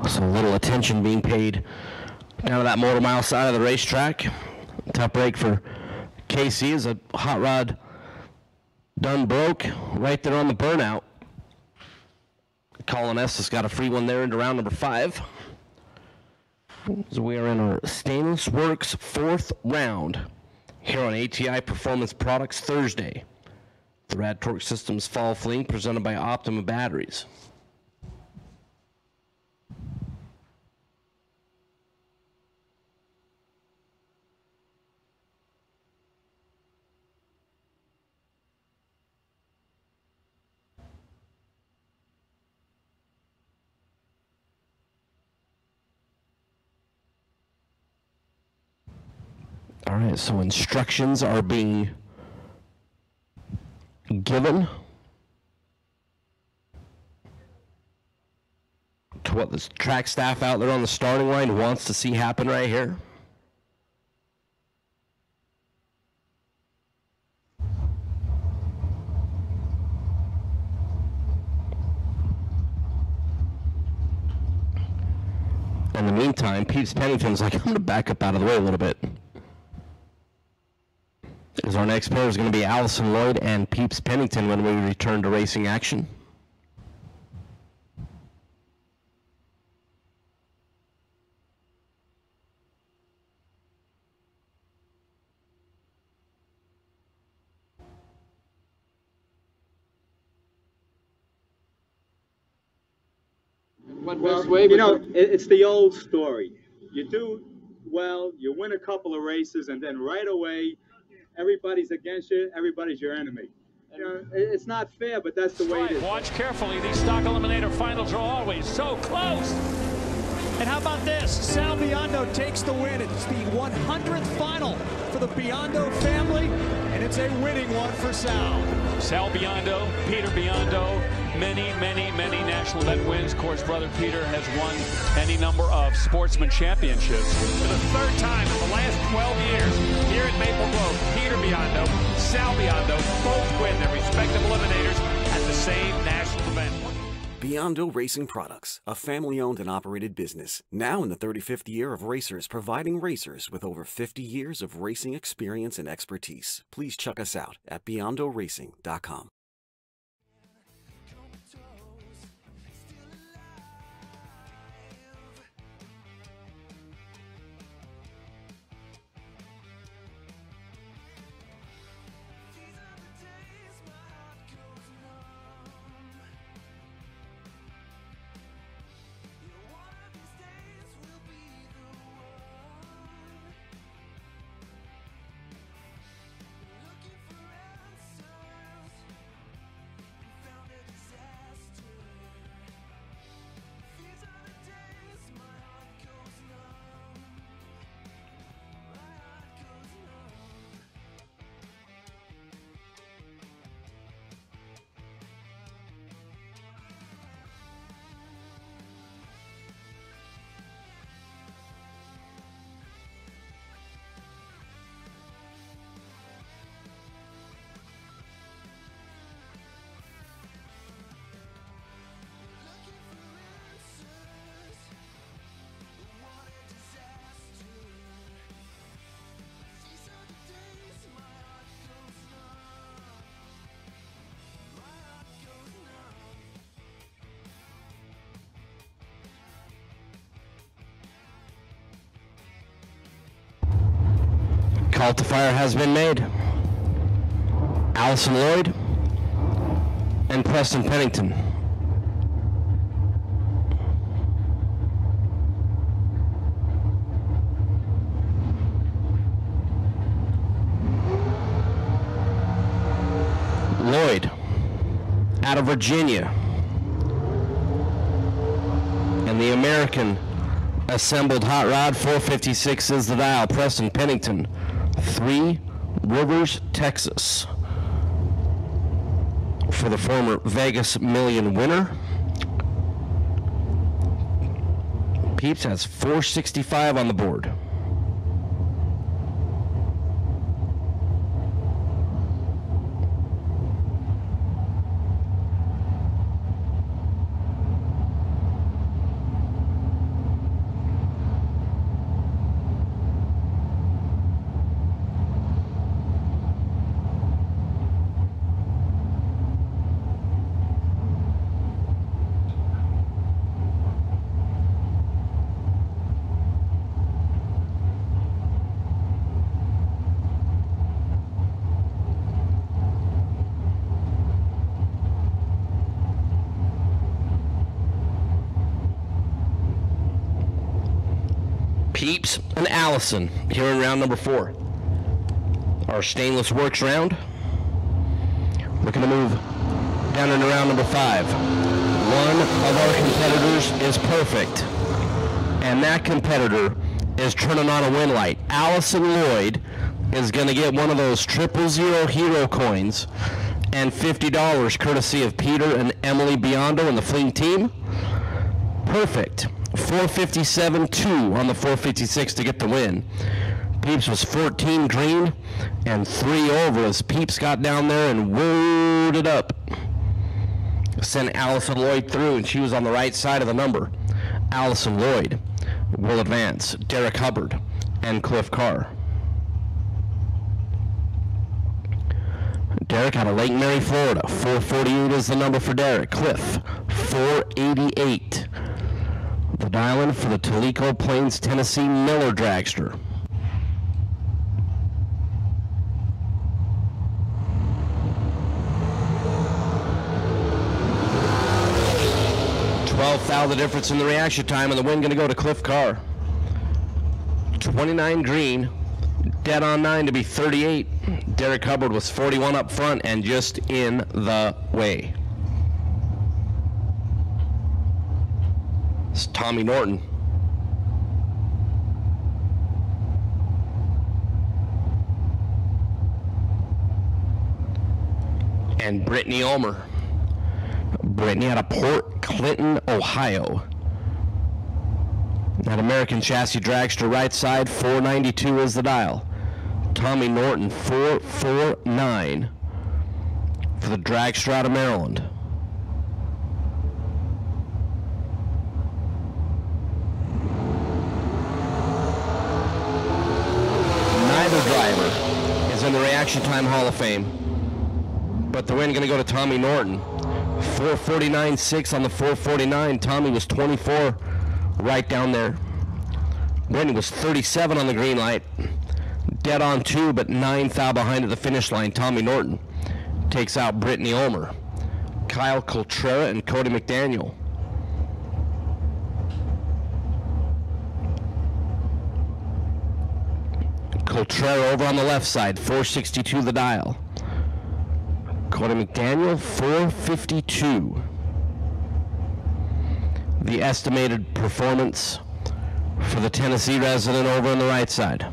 So a little attention being paid down to that motor mile side of the racetrack. Tough break for KC as a hot rod done broke right there on the burnout. Colin Estes got a free one there into round number 5. So we are in our Stainless Works 4th round here on ATI Performance Products Thursday. The RAD Torque Systems Fall Fling presented by Optima Batteries. All right, so instructions are being given to what the track staff out there on the starting line wants to see happen right here. In the meantime, Peeps Pennington's like, I'm going to back up out of the way a little bit. Because our next pair is going to be Allison Lloyd and Peeps Pennington when we return to racing action. Well, you know, it's the old story. You do well, you win a couple of races, and then right away, everybody's against you, everybody's your enemy. You know, it's not fair, but that's the way it is. Watch carefully. These stock eliminator finals are always so close. And how about this? Sal Biondo takes the win. It's the 100th final for the Biondo family, and it's a winning one for Sal. Sal Biondo, Peter Biondo, many national event wins. Of course, brother Peter has won any number of sportsman championships. For the third time in the last 12 years here at Maple Grove, Peter Biondo, Sal Biondo both win their respective eliminators at the same national event. Biondo Racing Products, a family-owned and operated business, now in the 35th year of racers, providing racers with over 50 years of racing experience and expertise. Please check us out at BiondoRacing.com. Call to fire has been made. Allison Lloyd and Preston Pennington. Lloyd out of Virginia. And the American assembled hot rod, 456 is the dial. Preston Pennington, 3 Rivers, Texas. For the former Vegas Million winner. Peeps has 465 on the board. Peeps and Allison here in round number 4. Our stainless works round. Looking to move down into round number 5. One of our competitors is perfect, and that competitor is turning on a win light. Allison Lloyd is going to get one of those 000 hero coins and $50 courtesy of Peter and Emily Biondo and the Fling team. Perfect. 457.2 on the 456 to get the win. Peeps was 14 green and 3 over as Peeps got down there and wooed it up. Sent Allison Lloyd through, and she was on the right side of the number. Allison Lloyd will advance. Derek Hubbard and Cliff Carr. Derek out of Lake Mary, Florida. 448 is the number for Derek. Cliff, 488. The dial-in for the Toledo Plains, Tennessee Miller Dragster. The difference in the reaction time, and the win going to go to Cliff Carr. 29 green, dead on 9 to be 38. Derek Hubbard was 41 up front and just in the way. It's Tommy Norton. And Brittany Ulmer. Brittany out of Port Clinton, Ohio. That American Chassis Dragster right side, 492 is the dial. Tommy Norton, 449 for the Dragster out of Maryland. Neither driver is in the Reaction Time Hall of Fame, but the win going to go to Tommy Norton. 449.6 on the 449. Tommy was 24 right down there. Brittany was 37 on the green light. Dead on 2, but 9 thou behind at the finish line. Tommy Norton takes out Brittany Ulmer. Kyle Coltrane and Cody McDaniel. Coltrane over on the left side, 462 the dial. Cody McDaniel, 452. The estimated performance for the Tennessee resident over on the right side.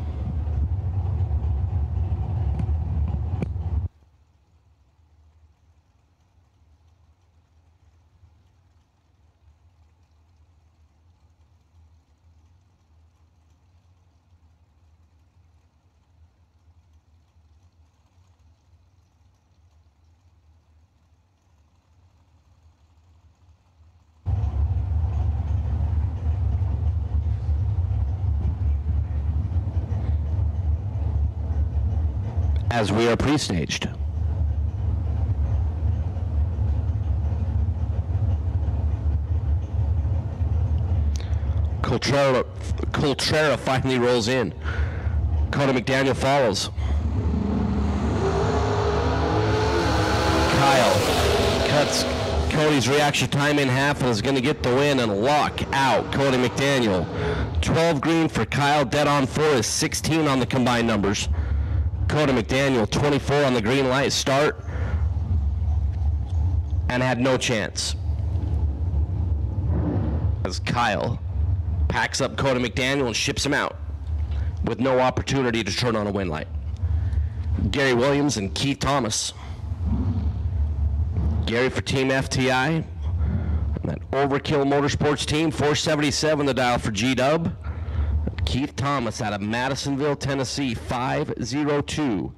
As we are pre-staged. Coltrane finally rolls in. Cody McDaniel follows. Kyle cuts Cody's reaction time in half and is going to get the win and lock out Cody McDaniel. 12 green for Kyle, dead on 4 is 16 on the combined numbers. Cody McDaniel, 24 on the green light start, and had no chance. As Kyle packs up Cody McDaniel and ships him out with no opportunity to turn on a win light. Gary Williams and Keith Thomas. Gary for Team FTI. And that Overkill Motorsports team, 477 the dial for G-Dub. Keith Thomas out of Madisonville, Tennessee, 502.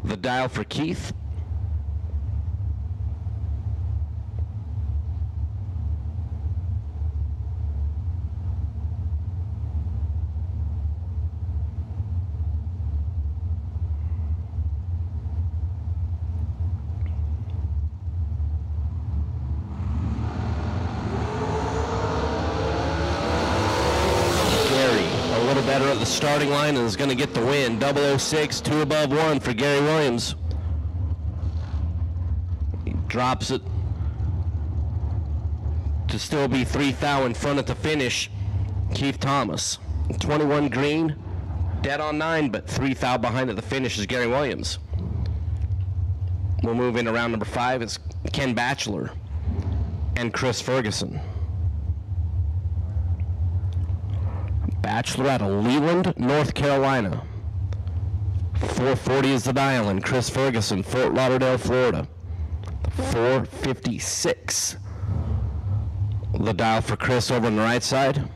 The dial for Keith. Better at the starting line and is going to get the win. 006, 2 above 1 for Gary Williams. He drops it to still be 3 thou in front at the finish. Keith Thomas, 21 green, dead on 9, but 3 thou behind at the finish is Gary Williams. We'll move into round number 5. It's Ken Batchelor and Chris Ferguson. Batchelor out of Leland, North Carolina. 440 is the dial, and Chris Ferguson, Fort Lauderdale, Florida. 456. The dial for Chris over on the right side.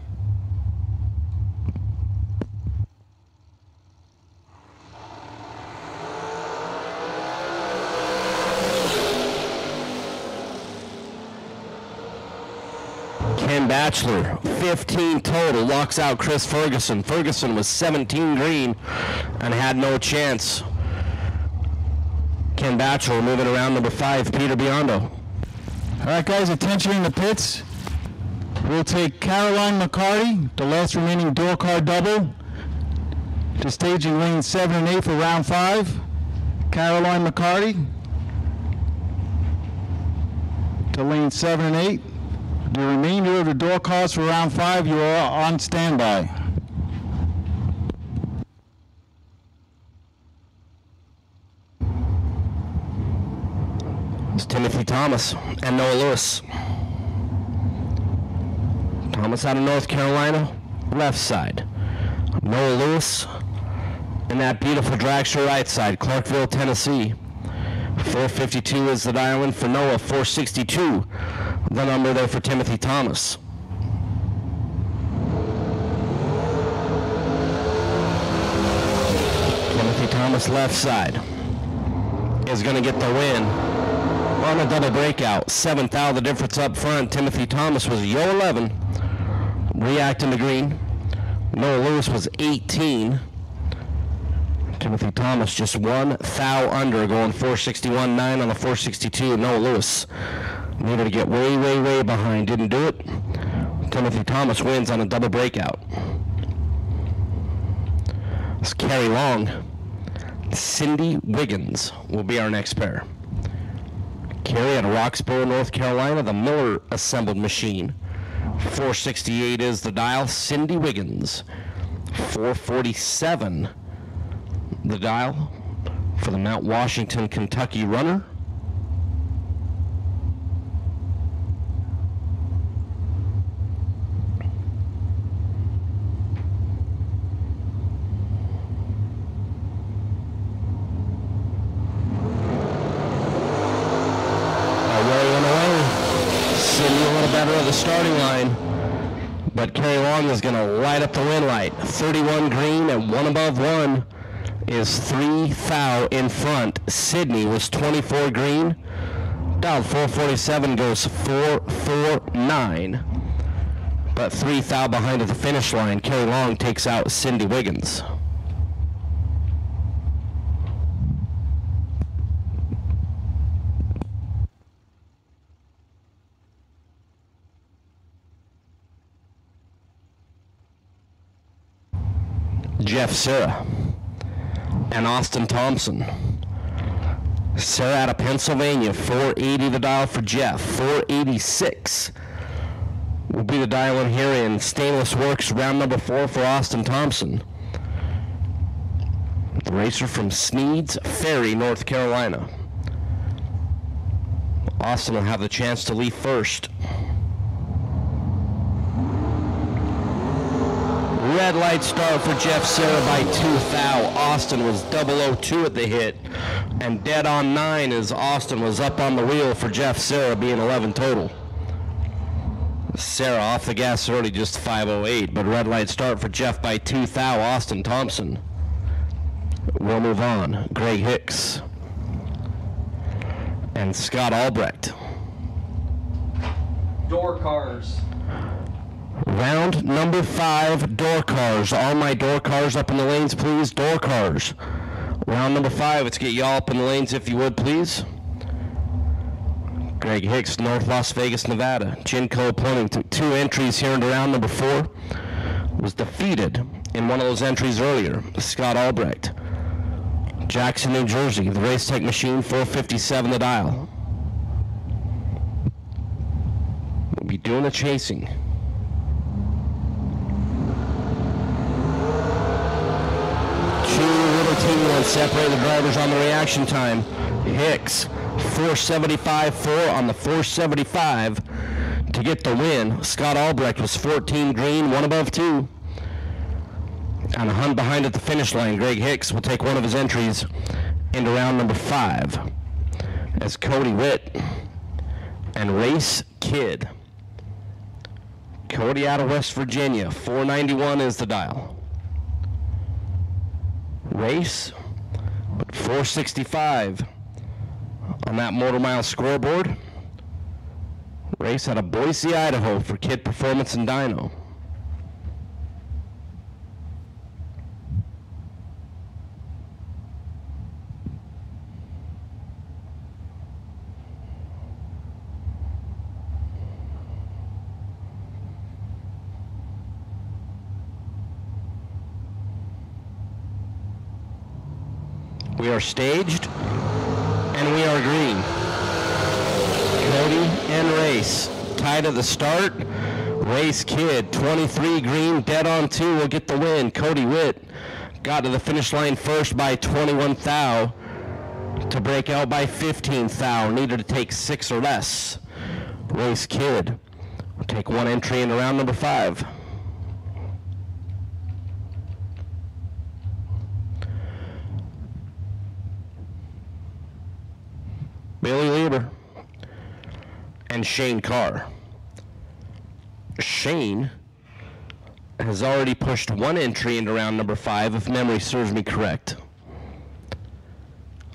Ken Batchelor, 15 total, locks out Chris Ferguson. Ferguson was 17 green and had no chance. Ken Batchelor moving around number 5, Peter Biondo. All right, guys, attention in the pits. We'll take Caroline McCarty, the last remaining door car double, to staging lane 7 and 8 for round 5. Caroline McCarty to lane 7 and 8. The remainder of the door cars for round 5, you are on standby. It's Timothy Thomas and Noah Lewis. Thomas out of North Carolina, left side. Noah Lewis in that beautiful dragster right side, Clarkville, Tennessee. 452 is the dial in for Noah, 462 the number there for Timothy Thomas. Timothy Thomas left side is going to get the win on a double breakout. 7th out of the difference up front. Timothy Thomas was Yo 11, reacting to green. Noah Lewis was 18. Timothy Thomas just 1 thou under, going 461.9 on the 462. Noah Lewis needed to get way, way, way behind. Didn't do it. Timothy Thomas wins on a double breakout. It's Carrie Long. Cindy Wiggins will be our next pair. Carrie out of Roxborough, North Carolina, the Miller assembled machine. 468 is the dial. Cindy Wiggins. 447 the dial for the Mount Washington, Kentucky runner. The starting line, but Carrie Long is going to light up the win light. 31 green and 1 above 1 is 3 thou in front. Sydney was 24 green. Dial 447 goes 449, but 3 thou behind at the finish line. Carrie Long takes out Cindy Wiggins. Jeff Serra and Austin Thompson. Serra out of Pennsylvania, 480 the dial for Jeff. 486 will be the dial in here in Stainless Works, round number 4 for Austin Thompson. The racer from Sneads Ferry, North Carolina. Austin will have the chance to leave first. Red light start for Jeff Serra by 2 thou. Austin was 002 at the hit, and dead on 9 as Austin was up on the wheel for Jeff Serra, being 11 total. Serra off the gas early, just 508, but red light start for Jeff by 2 thou. Austin Thompson. We'll move on. Greg Hicks and Scott Albrecht. Door cars. Round number 5, door cars. All my door cars up in the lanes, please. Door cars. Round number 5, let's get y'all up in the lanes if you would, please. Greg Hicks, North Las Vegas, Nevada. Jinko opponent took 2 entries here into round number 4. Was defeated in one of those entries earlier. Scott Albrecht. Jackson, New Jersey. The Race Tech Machine, 457 the dial. We'll be doing the chasing. Separate the drivers on the reaction time. Hicks, 475.4 on the 475 to get the win. Scott Albrecht was 14 green, 1 above 2. And a hunt behind at the finish line. Greg Hicks will take one of his entries into round number 5 as Cody Witt and Race Kid. Cody out of West Virginia, 491 is the dial. Race, but 465 on that Motor Mile scoreboard. Race out of Boise, Idaho for Kid Performance and Dyno. We are staged, and we are green. Cody and Race tied at the start. Race Kid, 23 green, dead on 2, will get the win. Cody Witt got to the finish line first by 21 thou to break out by 15 thou. Needed to take 6 or less. Race Kid will take 1 entry into round number 5. Billy Lieber and Shane Carr. Shane has already pushed 1 entry into round number 5, if memory serves me correct.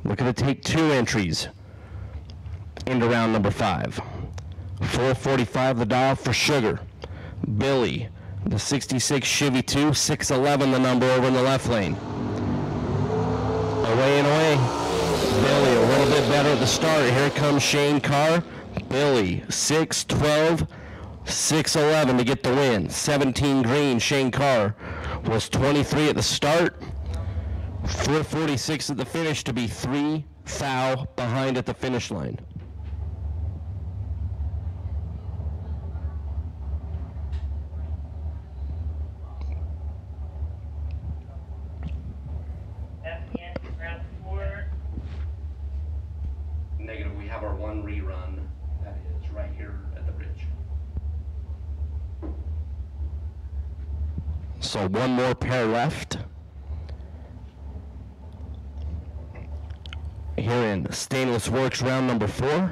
Looking to take 2 entries into round number 5. 445 the dial for Sugar. Billy, the 66 Chevy 2, 611 the number over in the left lane. Away and away. Billy a little bit better at the start. Here comes Shane Carr. Billy 612, 611 to get the win. 17 green. Shane Carr was 23 at the start, 446 at the finish to be 3 thou behind at the finish line. Negative, we have our 1 rerun. That is right here at the bridge. So 1 more pair left. Here in Stainless Works round number 4.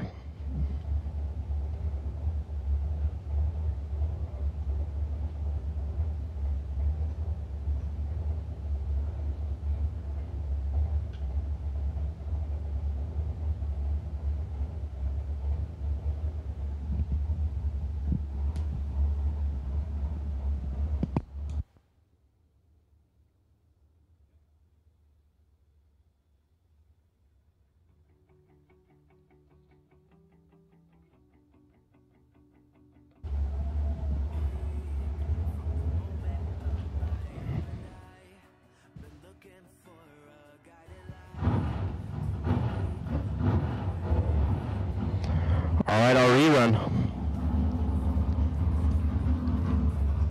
All right, our rerun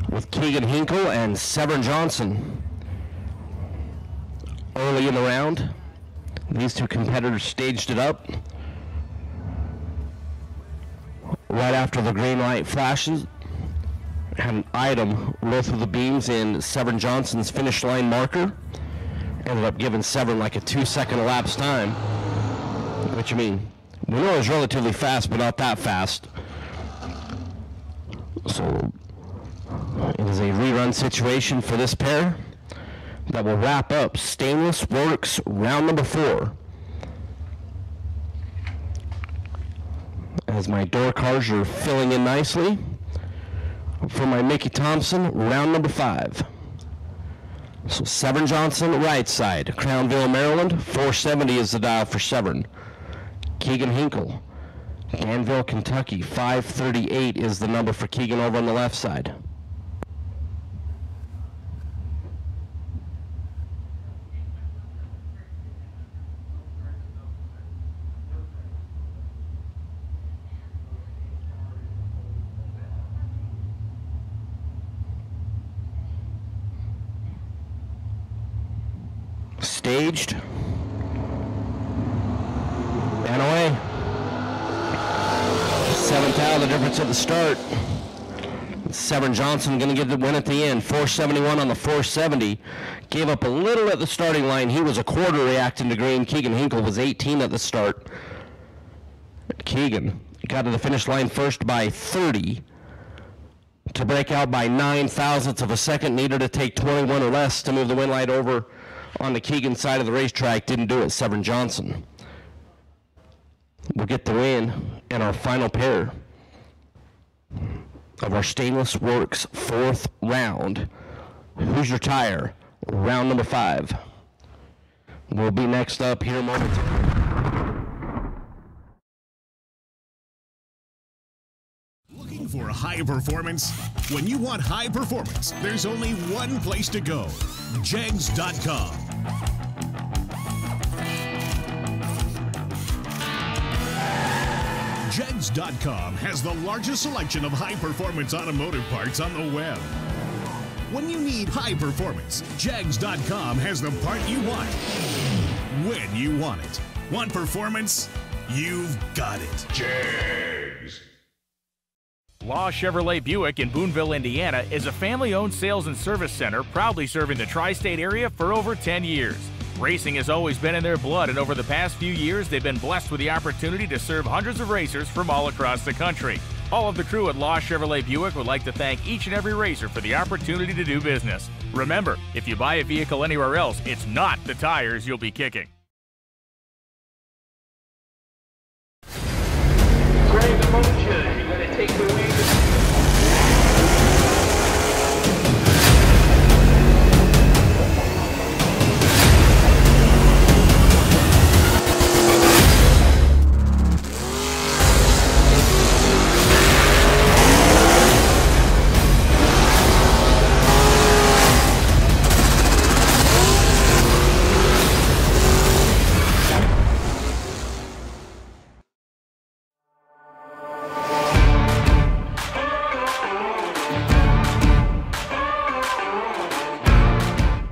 with Keegan Hinkle and Severn Johnson. Early in the round, these 2 competitors staged it up. Right after the green light flashes, had an item roll through the beams in Severn Johnson's finish line marker. Ended up giving Severn like a 2-second elapsed time, which I mean, we know it was relatively fast, but not that fast. So it is a rerun situation for this pair that will wrap up Stainless Works round number 4. As my door cars are filling in nicely for my Mickey Thompson round number 5. So Severn Johnson right side, Crownville, Maryland, 470 is the dial for Severn. Keegan Hinkle, Danville, Kentucky, 538 is the number for Keegan over on the left side. Staged. And away. 7th out, the difference at the start. Severn Johnson going to get the win at the end. 471 on the 470. Gave up a little at the starting line. He was a quarter reacting to green. Keegan Hinkle was 18 at the start. Keegan got to the finish line first by 30 to break out by 9 thousandths of a second. Needed to take 21 or less to move the win light over on the Keegan side of the racetrack. Didn't do it. Severn Johnson will get the win in our final pair of our Stainless Works 4th round. Who's your tire? Round number 5. We'll be next up here momentarily. Looking for high performance? When you want high performance, there's only one place to go. Jegs.com. Jegs.com has the largest selection of high-performance automotive parts on the web. When you need high performance, Jegs.com has the part you want, when you want it. Want performance? You've got it. Jegs. Law Chevrolet Buick in Boonville, Indiana is a family-owned sales and service center proudly serving the tri-state area for over 10 years. Racing has always been in their blood, and over the past few years, they've been blessed with the opportunity to serve hundreds of racers from all across the country. All of the crew at Law Chevrolet Buick would like to thank each and every racer for the opportunity to do business. Remember, if you buy a vehicle anywhere else, it's not the tires you'll be kicking. Grab the motion. You're going to take the wheel.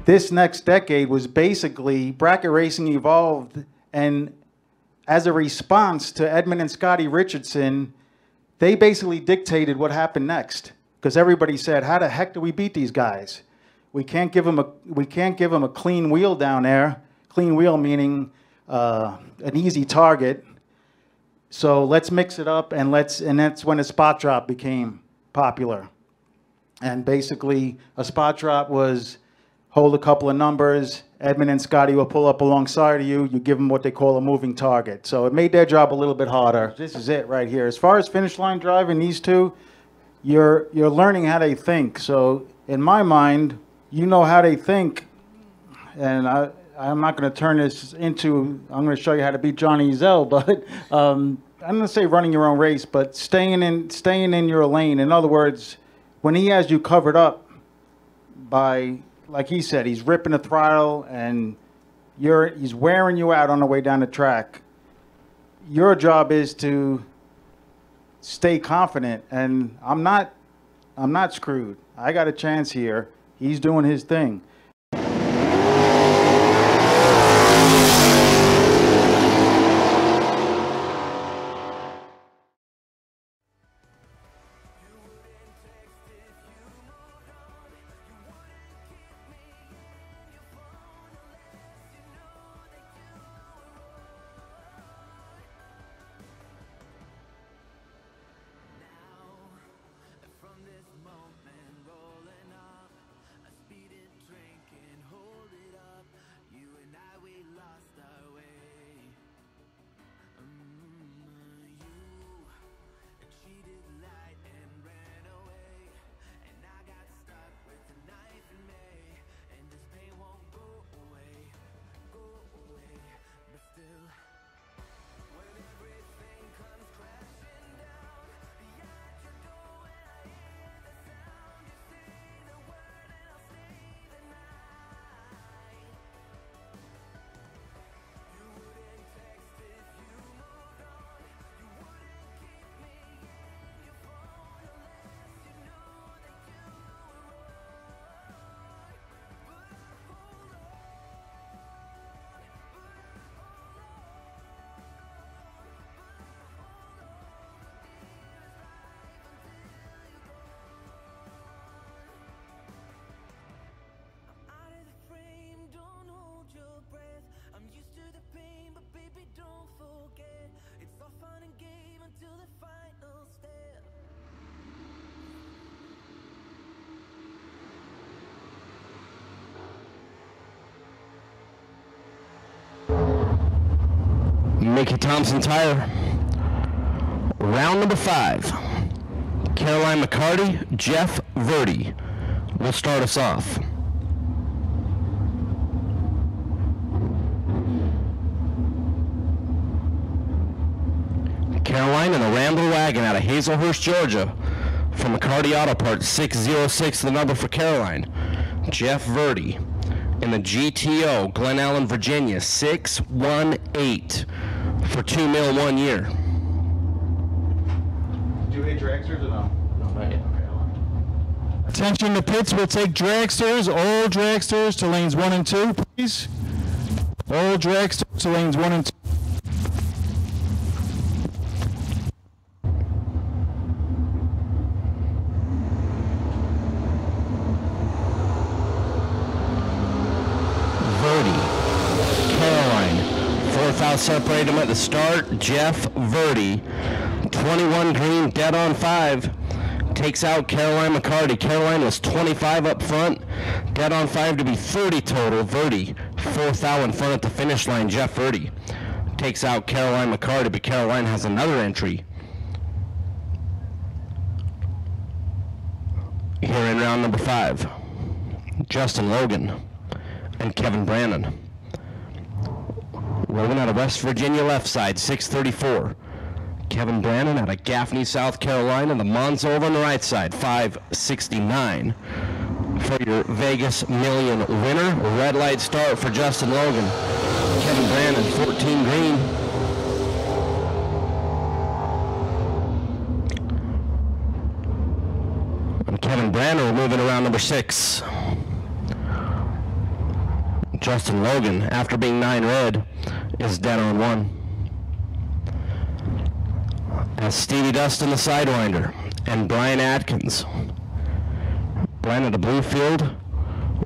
This next decade was basically bracket racing evolved, and as a response to Edmund and Scotty Richardson, they basically dictated what happened next. Because everybody said, "How the heck do we beat these guys? We can't give them a clean wheel down there. Clean wheel meaning an easy target. So let's mix it up, and that's when a spot drop became popular. And basically, a spot drop was hold a couple of numbers, Edmund and Scotty will pull up alongside of you, you give them what they call a moving target. So it made their job a little bit harder. This is it right here. As far as finish line driving, these two, you're learning how they think. So in my mind, you know how they think, and I'm not going to turn this into, I'm going to show you how to beat Johnny Zell, but I'm going to say running your own race, but staying in your lane. In other words, when he has you covered up by, like he said, he's ripping the throttle and he's wearing you out on the way down the track. Your job is to stay confident, and I'm not screwed. I got a chance here. He's doing his thing. Mickey Thompson tire. Round number 5. Caroline McCarty, Jeff Verdi will start us off. Caroline in a Rambler wagon out of Hazelhurst, Georgia. From McCarty Auto Parts, 606, the number for Caroline. Jeff Verdi in the GTO, Glen Allen, Virginia, 618 for $2 million 1 year. Do you hit dragsters or no? No, not yet. Attention to pits, we'll take dragsters, all dragsters to lanes 1 and 2, please. All dragsters to lanes 1 and 2. Separated him at the start. Jeff Verdi, 21 green, dead on 5, takes out Caroline McCarty. Caroline was 25 up front, dead on 5 to be 30 total. Verdi, 4th out in front at the finish line. Jeff Verdi takes out Caroline McCarty, but Caroline has another entry here in round number 5. Justin Logan and Kevin Brannon. Logan out of West Virginia left side, 634. Kevin Brannon out of Gaffney, South Carolina, the Monzo over on the right side, 569. For your Vegas Million winner, red light start for Justin Logan. Kevin Brannon, 14 green. And Kevin Brannon will move in around number 6. Justin Logan, after being 9 red, is dead on 1. As Stevie Dustin, the Sidewinder, and Brian Atkins. Brian at the Bluefield,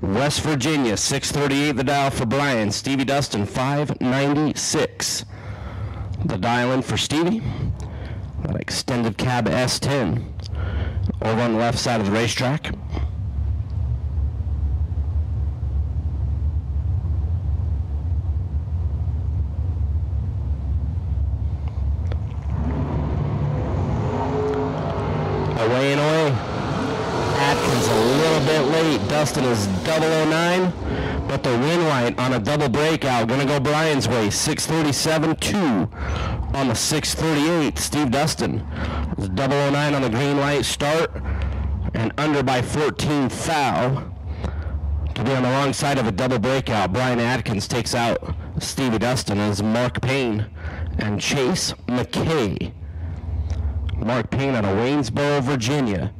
West Virginia, 638 the dial for Brian. Stevie Dustin, 596. The dial in for Stevie, that extended cab S10, over on the left side of the racetrack. Away and away. Atkins a little bit late. Dustin is 009, but the win light on a double breakout. Gonna go Brian's way. 637-2 on the 638. Steve Dustin is 009 on the green light start and under by 14 foul to be on the wrong side of a double breakout. Brian Atkins takes out Stevie Dustin as Mark Payne and Chase McKay. Mark Payne out of Waynesboro, Virginia,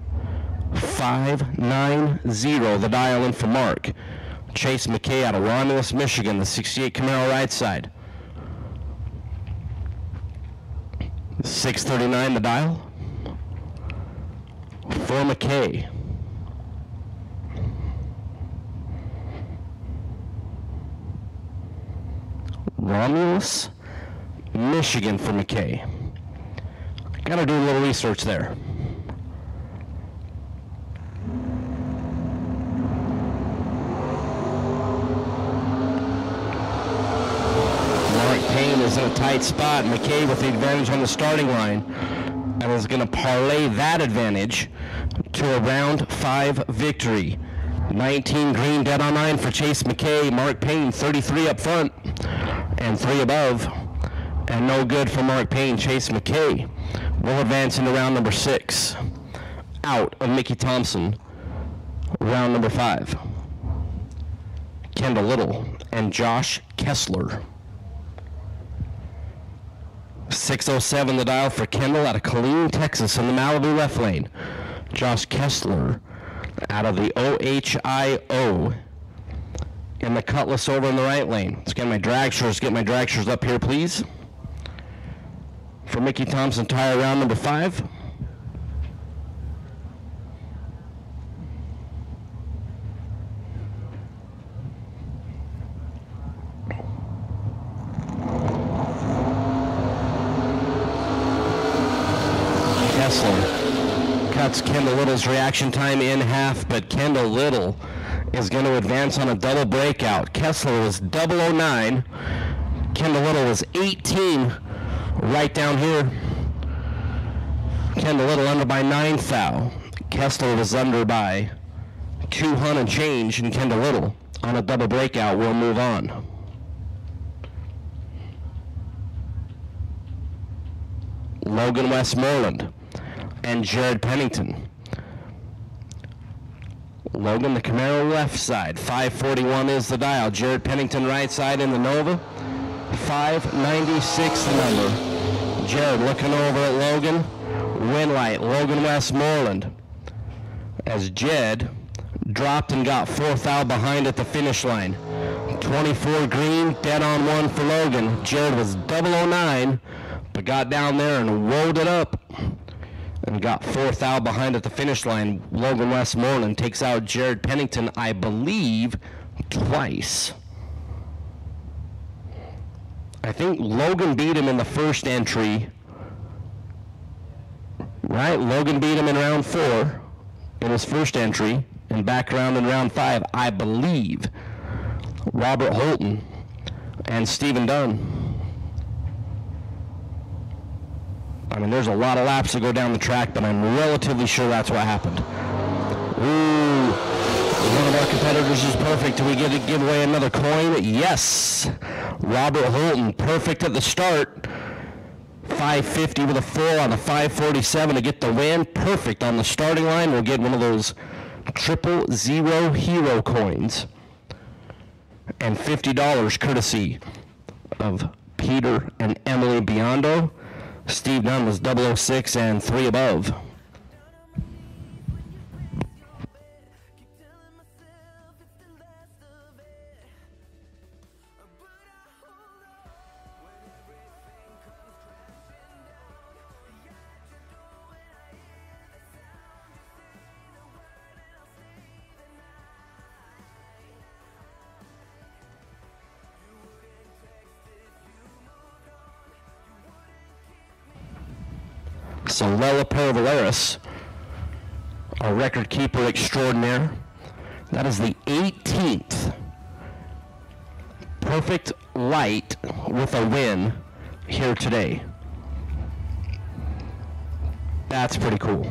590 the dial in for Mark. Chase McKay out of Romulus, Michigan, the 68 Camaro right side. 639 the dial for McKay. Romulus, Michigan for McKay. Gotta do a little research there. Mark Payne is in a tight spot. McKay with the advantage on the starting line and is going to parlay that advantage to a round 5 victory. 19 green, dead on 9 for Chase McKay. Mark Payne, 33 up front and 3 above. And no good for Mark Payne. Chase McKay will advance into round number 6. Out of Mickey Thompson, round number 5. Kendall Little and Josh Kessler. 607 the dial for Kendall out of Killeen, Texas in the Malibu left lane. Josh Kessler out of the OHIO in the Cutlass over in the right lane. Let's get my dragsters up here, please. For Mickey Thompson tire round number 5. Kessler cuts Kendall Little's reaction time in half, but Kendall Little is going to advance on a double breakout. Kessler was 009. Kendall Little was 18 right down here. Kendall Little under by 9 thou. Kessler was under by 200 and change, and Kendall Little on a double breakout will move on. Logan Westmoreland and Jared Pennington. Logan, the Camaro left side, 541 is the dial. Jared Pennington right side in the Nova, 596 the number. Jared looking over at Logan. Winlight, Logan Westmoreland. As Jed dropped and got 4 thou behind at the finish line. 24 green, dead on 1 for Logan. Jared was 009, but got down there and rolled it up and got 4 thou behind at the finish line. Logan Westmoreland takes out Jared Pennington, I believe, twice. I think Logan beat him in the first entry. Right? Logan beat him in round 4 in his first entry, and back around in round 5, I believe, Robert Holton and Stephen Dunn. I mean, there's a lot of laps to go down the track, but I'm relatively sure that's what happened. Ooh, one of our competitors is perfect. Do we get to give away another coin? Yes. Robert Holton, perfect at the start. 550 with a 4 on the 547 to get the win. Perfect on the starting line. We'll get one of those 000 hero coins. And $50 courtesy of Peter and Emily Biondo. Steve Dunn was 006 and 3 above. So Lela Perovaleris, our record keeper extraordinaire, that is the 18th perfect light with a win here today. That's pretty cool.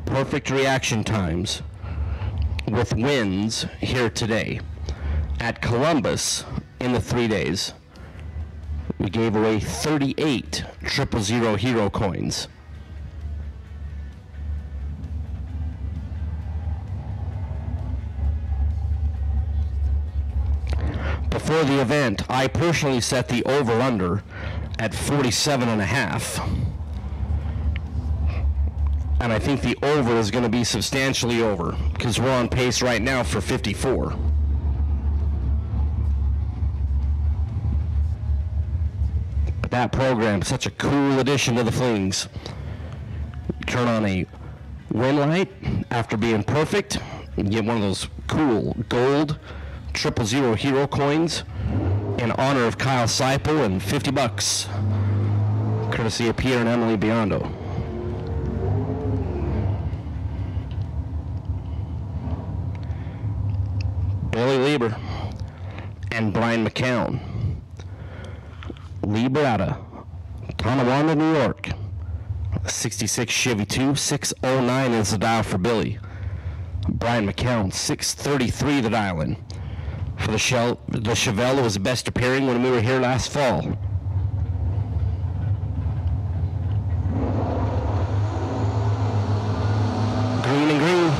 Perfect reaction times with wins here today. At Columbus in the 3 days, we gave away 38 000 hero coins. Before the event, I personally set the over-under at 47.5. And I think the over is going to be substantially over because we're on pace right now for 54. But that program, such a cool addition to the Flings. You turn on a win light after being perfect, and get one of those cool gold 000 hero coins in honor of Kyle Seipel and $50, courtesy of Peter and Emily Biondo. Billy Lieber and Brian McCown. Lieber out of Tonawanda, New York. 66 Chevy 2, 609 is the dial for Billy. Brian McCown, 633 the dial in. For the Chevelle was best appearing when we were here last fall. Green and green.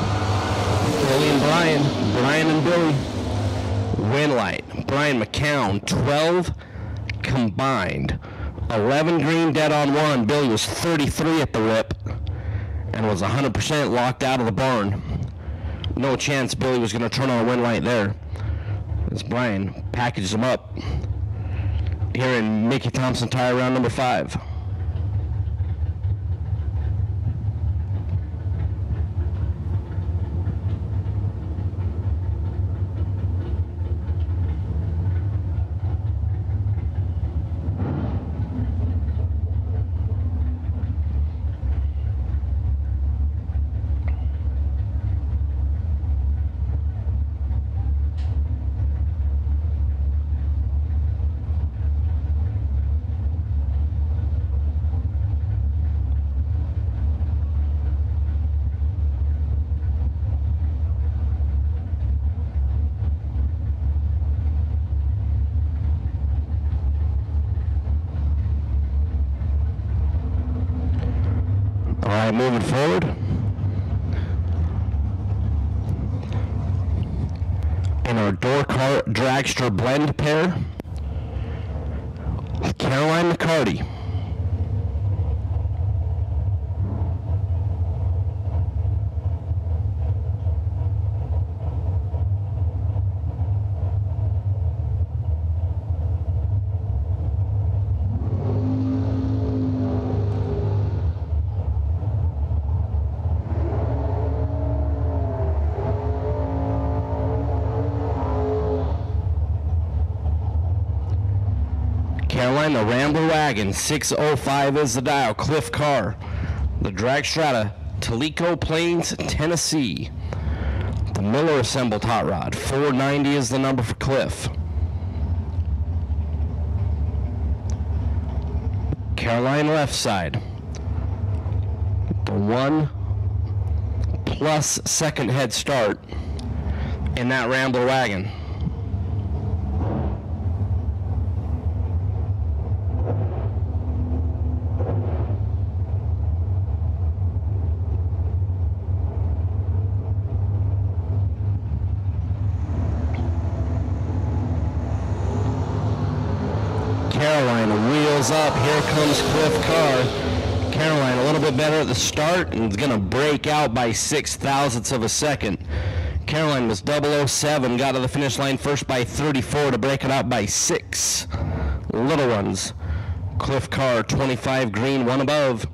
Billy and Brian. Brian and Billy. Winlight. Brian McCown, 12 combined. 11 green, dead on 1. Billy was 33 at the rip and was 100% locked out of the barn. No chance Billy was going to turn on a Winlight there, as Brian packaged him up here in Mickey Thompson tire round number 5. right, moving forward. In our door car dragster blend pair, Caroline McCarty. Caroline, the Rambler Wagon, 605 is the dial. Cliff Carr, the Drag Strata, Talico Plains, Tennessee. The Miller assembled hot rod, 490 is the number for Cliff. Caroline left side, the 1+ second head start in that Rambler Wagon. Caroline wheels up. Here comes Cliff Carr. Caroline a little bit better at the start and is going to break out by 0.06 of a second. Caroline was 007, got to the finish line first by 34 to break it out by 6. Little ones. Cliff Carr, 25 green, 1 above,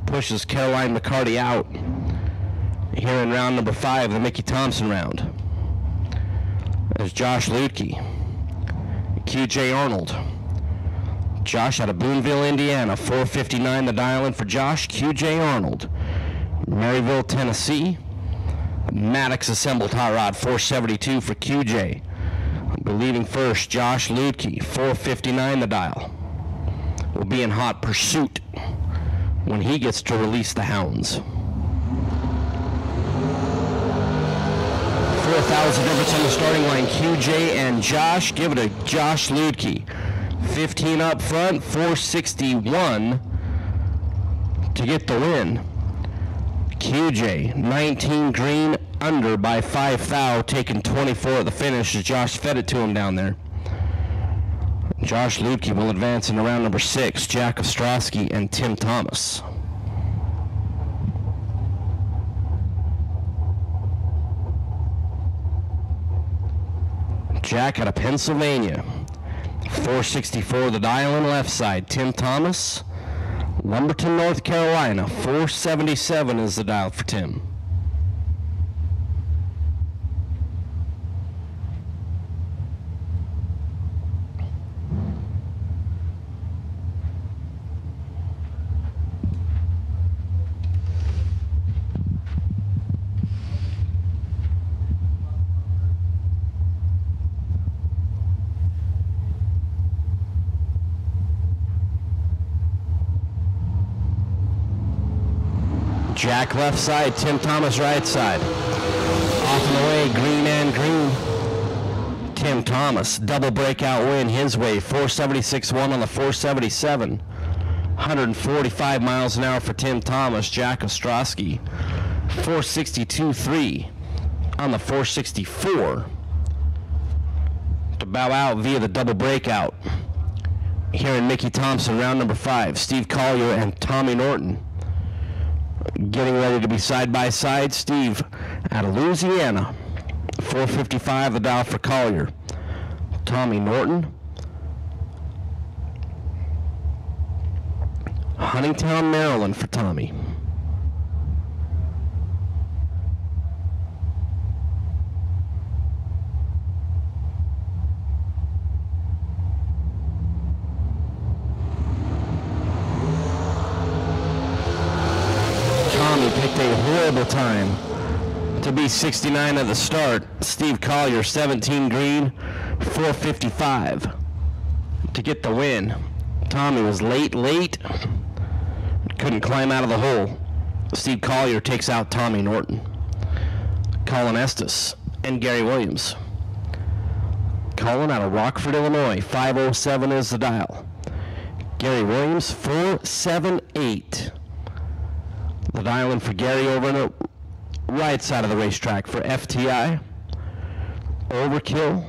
pushes Caroline McCarty out. Here in round number 5, the Mickey Thompson round. There's Josh Lukey, QJ Arnold. Josh out of Boonville, Indiana, 459 the dial in for Josh. QJ Arnold, Maryville, Tennessee. Maddox assembled hot rod, 472 for QJ. Leading first, Josh Lukey, 459 the dial. Will be in hot pursuit when he gets to release the hounds. 4,000 difference on the starting line. QJ and Josh, give it to Josh Lukey. 15 up front, 461 to get the win. QJ, 19 green, under by 5 thou, taking 24 at the finish as Josh fed it to him down there. Josh Lukey will advance in round number 6, Jack Ostrowski and Tim Thomas. Jack out of Pennsylvania, 464 the dial in left side. Tim Thomas, Lumberton, North Carolina, 477 is the dial for Tim. Jack left side, Tim Thomas right side. Off and away, green and green. Tim Thomas, double breakout win his way, 476-1 on the 477. 145 miles an hour for Tim Thomas. Jack Ostrowski, 462.3 on the 464. To bow out via the double breakout. Here in Mickey Thompson, round number 5, Steve Collier and Tommy Norton. Getting ready to be side by side. Steve out of Louisiana, 455 the dial for Collier. Tommy Norton, Huntingtown, Maryland for Tommy. Picked a horrible time to be 69 at the start. Steve Collier, 17 green, 455 to get the win. Tommy was late, couldn't climb out of the hole. Steve Collier takes out Tommy Norton. Colin Estes and Gary Williams. Colin out of Rockford, Illinois, 507 is the dial. Gary Williams, 478. The dial in for Gary over on the right side of the racetrack for FTI. Overkill.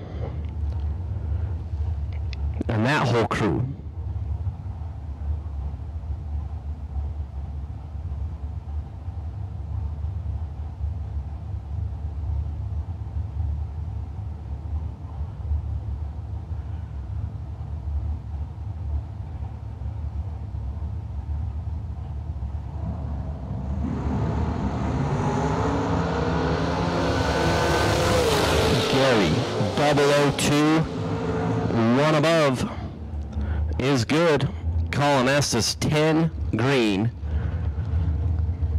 And that whole crew. Gary, 002, one above is good. Colin Estes, 10 green.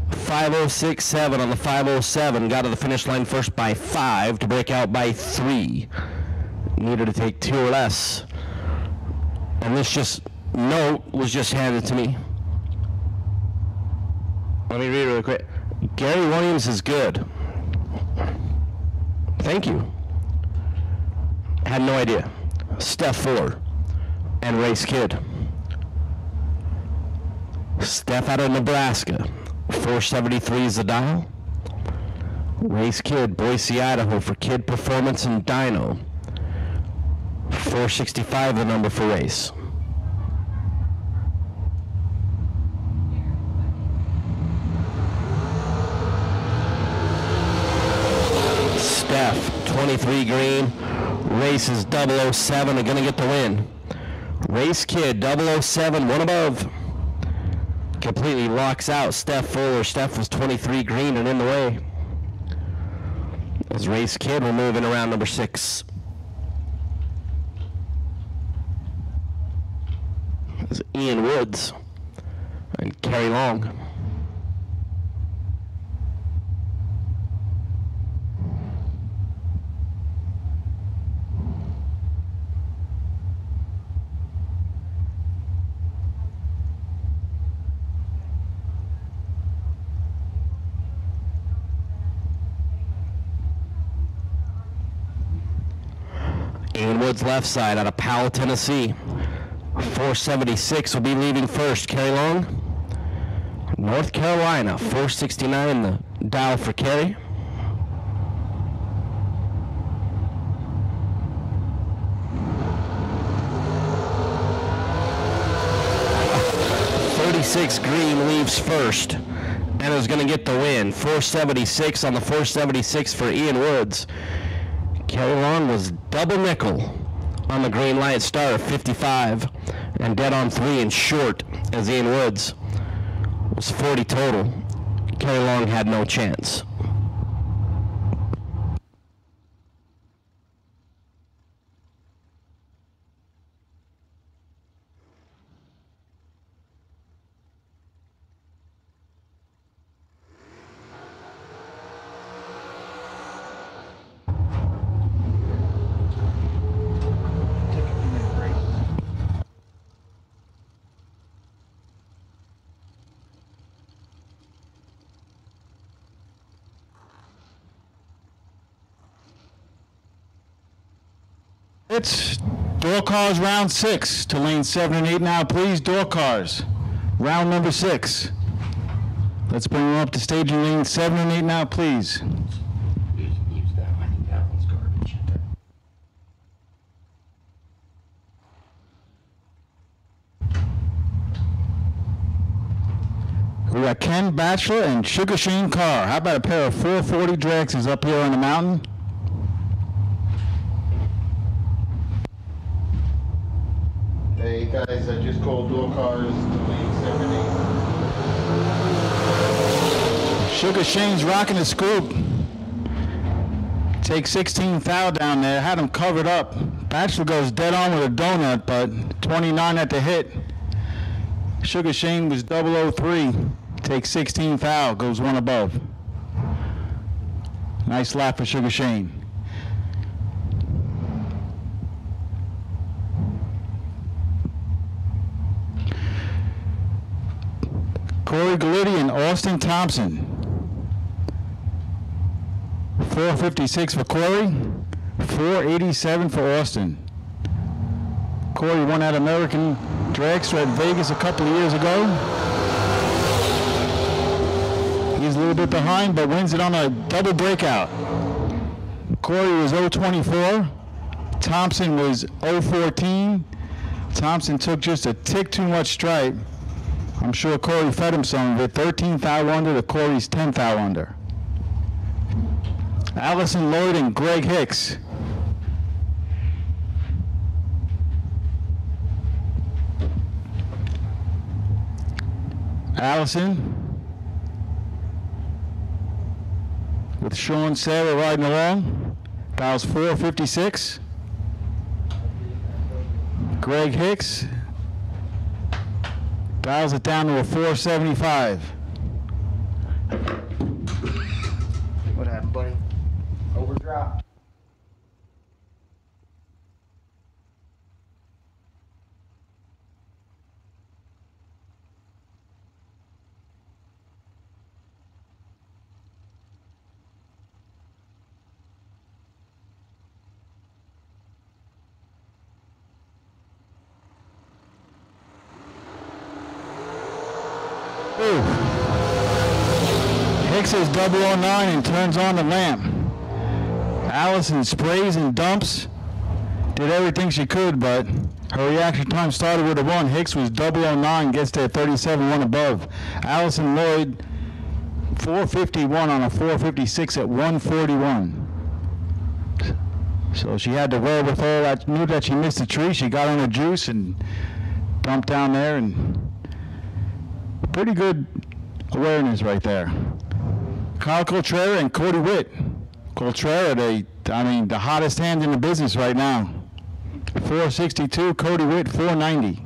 5.067 on the 5.07. Got to the finish line first by 5 to break out by 3. Needed to take 2 or less. And this note was just handed to me. Let me read it really quick. Gary Williams is good. Thank you. Had no idea. Steph 4 and Race Kid. Steph out of Nebraska. 473 is the dial. Race Kid, Boise, Idaho for Kid Performance and Dyno. 465 the number for Race. Steph, 23 green. Race is 007, are going to get the win. Race Kid, 007, one above. Completely locks out Steph Fuller. Steph was 23 green and in the way. As Race Kid will move in around number 6. As Ian Woods and Carrie Long. Ian Woods left side out of Powell, Tennessee. 476 will be leaving first. Carrie Long. North Carolina, 469 the dial for Carrie. .36 green leaves first and is going to get the win. 476 on the 476 for Ian Woods. Carrie Long was double nickel on the green light star of 55 and dead on 3 and short as Ian Woods was 40 total. Carrie Long had no chance. It's door cars round 6 to lane 7 and 8 now, please. Door cars, round number 6. Let's bring them up to staging lane 7 and 8 now, please. Use that. I think that one's garbage. We got Ken Batchelor and Sugar Shane Carr. How about a pair of 440 Drexes up here on the mountain? Hey guys, I just called door cars to lane 7 8. Sugar Shane's rocking the scoop. Take 16 foul down there, had him covered up. Batchelor goes dead on with a donut, but 29 at the hit. Sugar Shane was 003. Takes 16 foul, goes one above. Nice lap for Sugar Shane. Corey Gallitti and Austin Thompson. 456 for Corey, 487 for Austin. Corey won that American Dragster at Vegas a couple of years ago. a little bit behind, but wins it on a double breakout. Corey was 0.24. Thompson was 0.14. Thompson took just a tick too much stripe. I'm sure Corey fed him some of it. 13th thou under to Corey's 10th thou under. Allison Lloyd and Greg Hicks. Allison with Sean Sarah riding along. Fouls 4.56. Greg Hicks dials it down to a 4.75. What happened, buddy? Overdrop. Hicks is 009 and turns on the lamp. Allison sprays and dumps. Did everything she could, but her reaction time started with a 1. Hicks was 009, gets to 37, 1 above. Allison Lloyd, 451 on a 456 at 141. So she had the wherewithal. I knew that she missed the tree. She got on her juice and dumped down there, and pretty good awareness right there. Kyle Coltrane and Cody Witt. Coltrane, the hottest hand in the business right now. 462, Cody Witt, 490.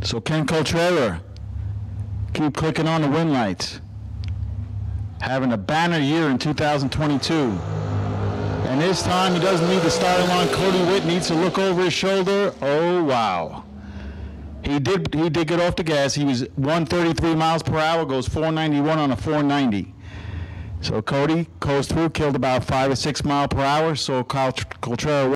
So Ken Coltrane, keep clicking on the win lights. Having a banner year in 2022. And this time he doesn't need the starting line. Cody Witt needs to look over his shoulder. Oh, wow. He did get off the gas. He was 133 miles per hour, goes 491 on a 490. So Cody goes through, killed about 5 or 6 miles per hour. So Coltrane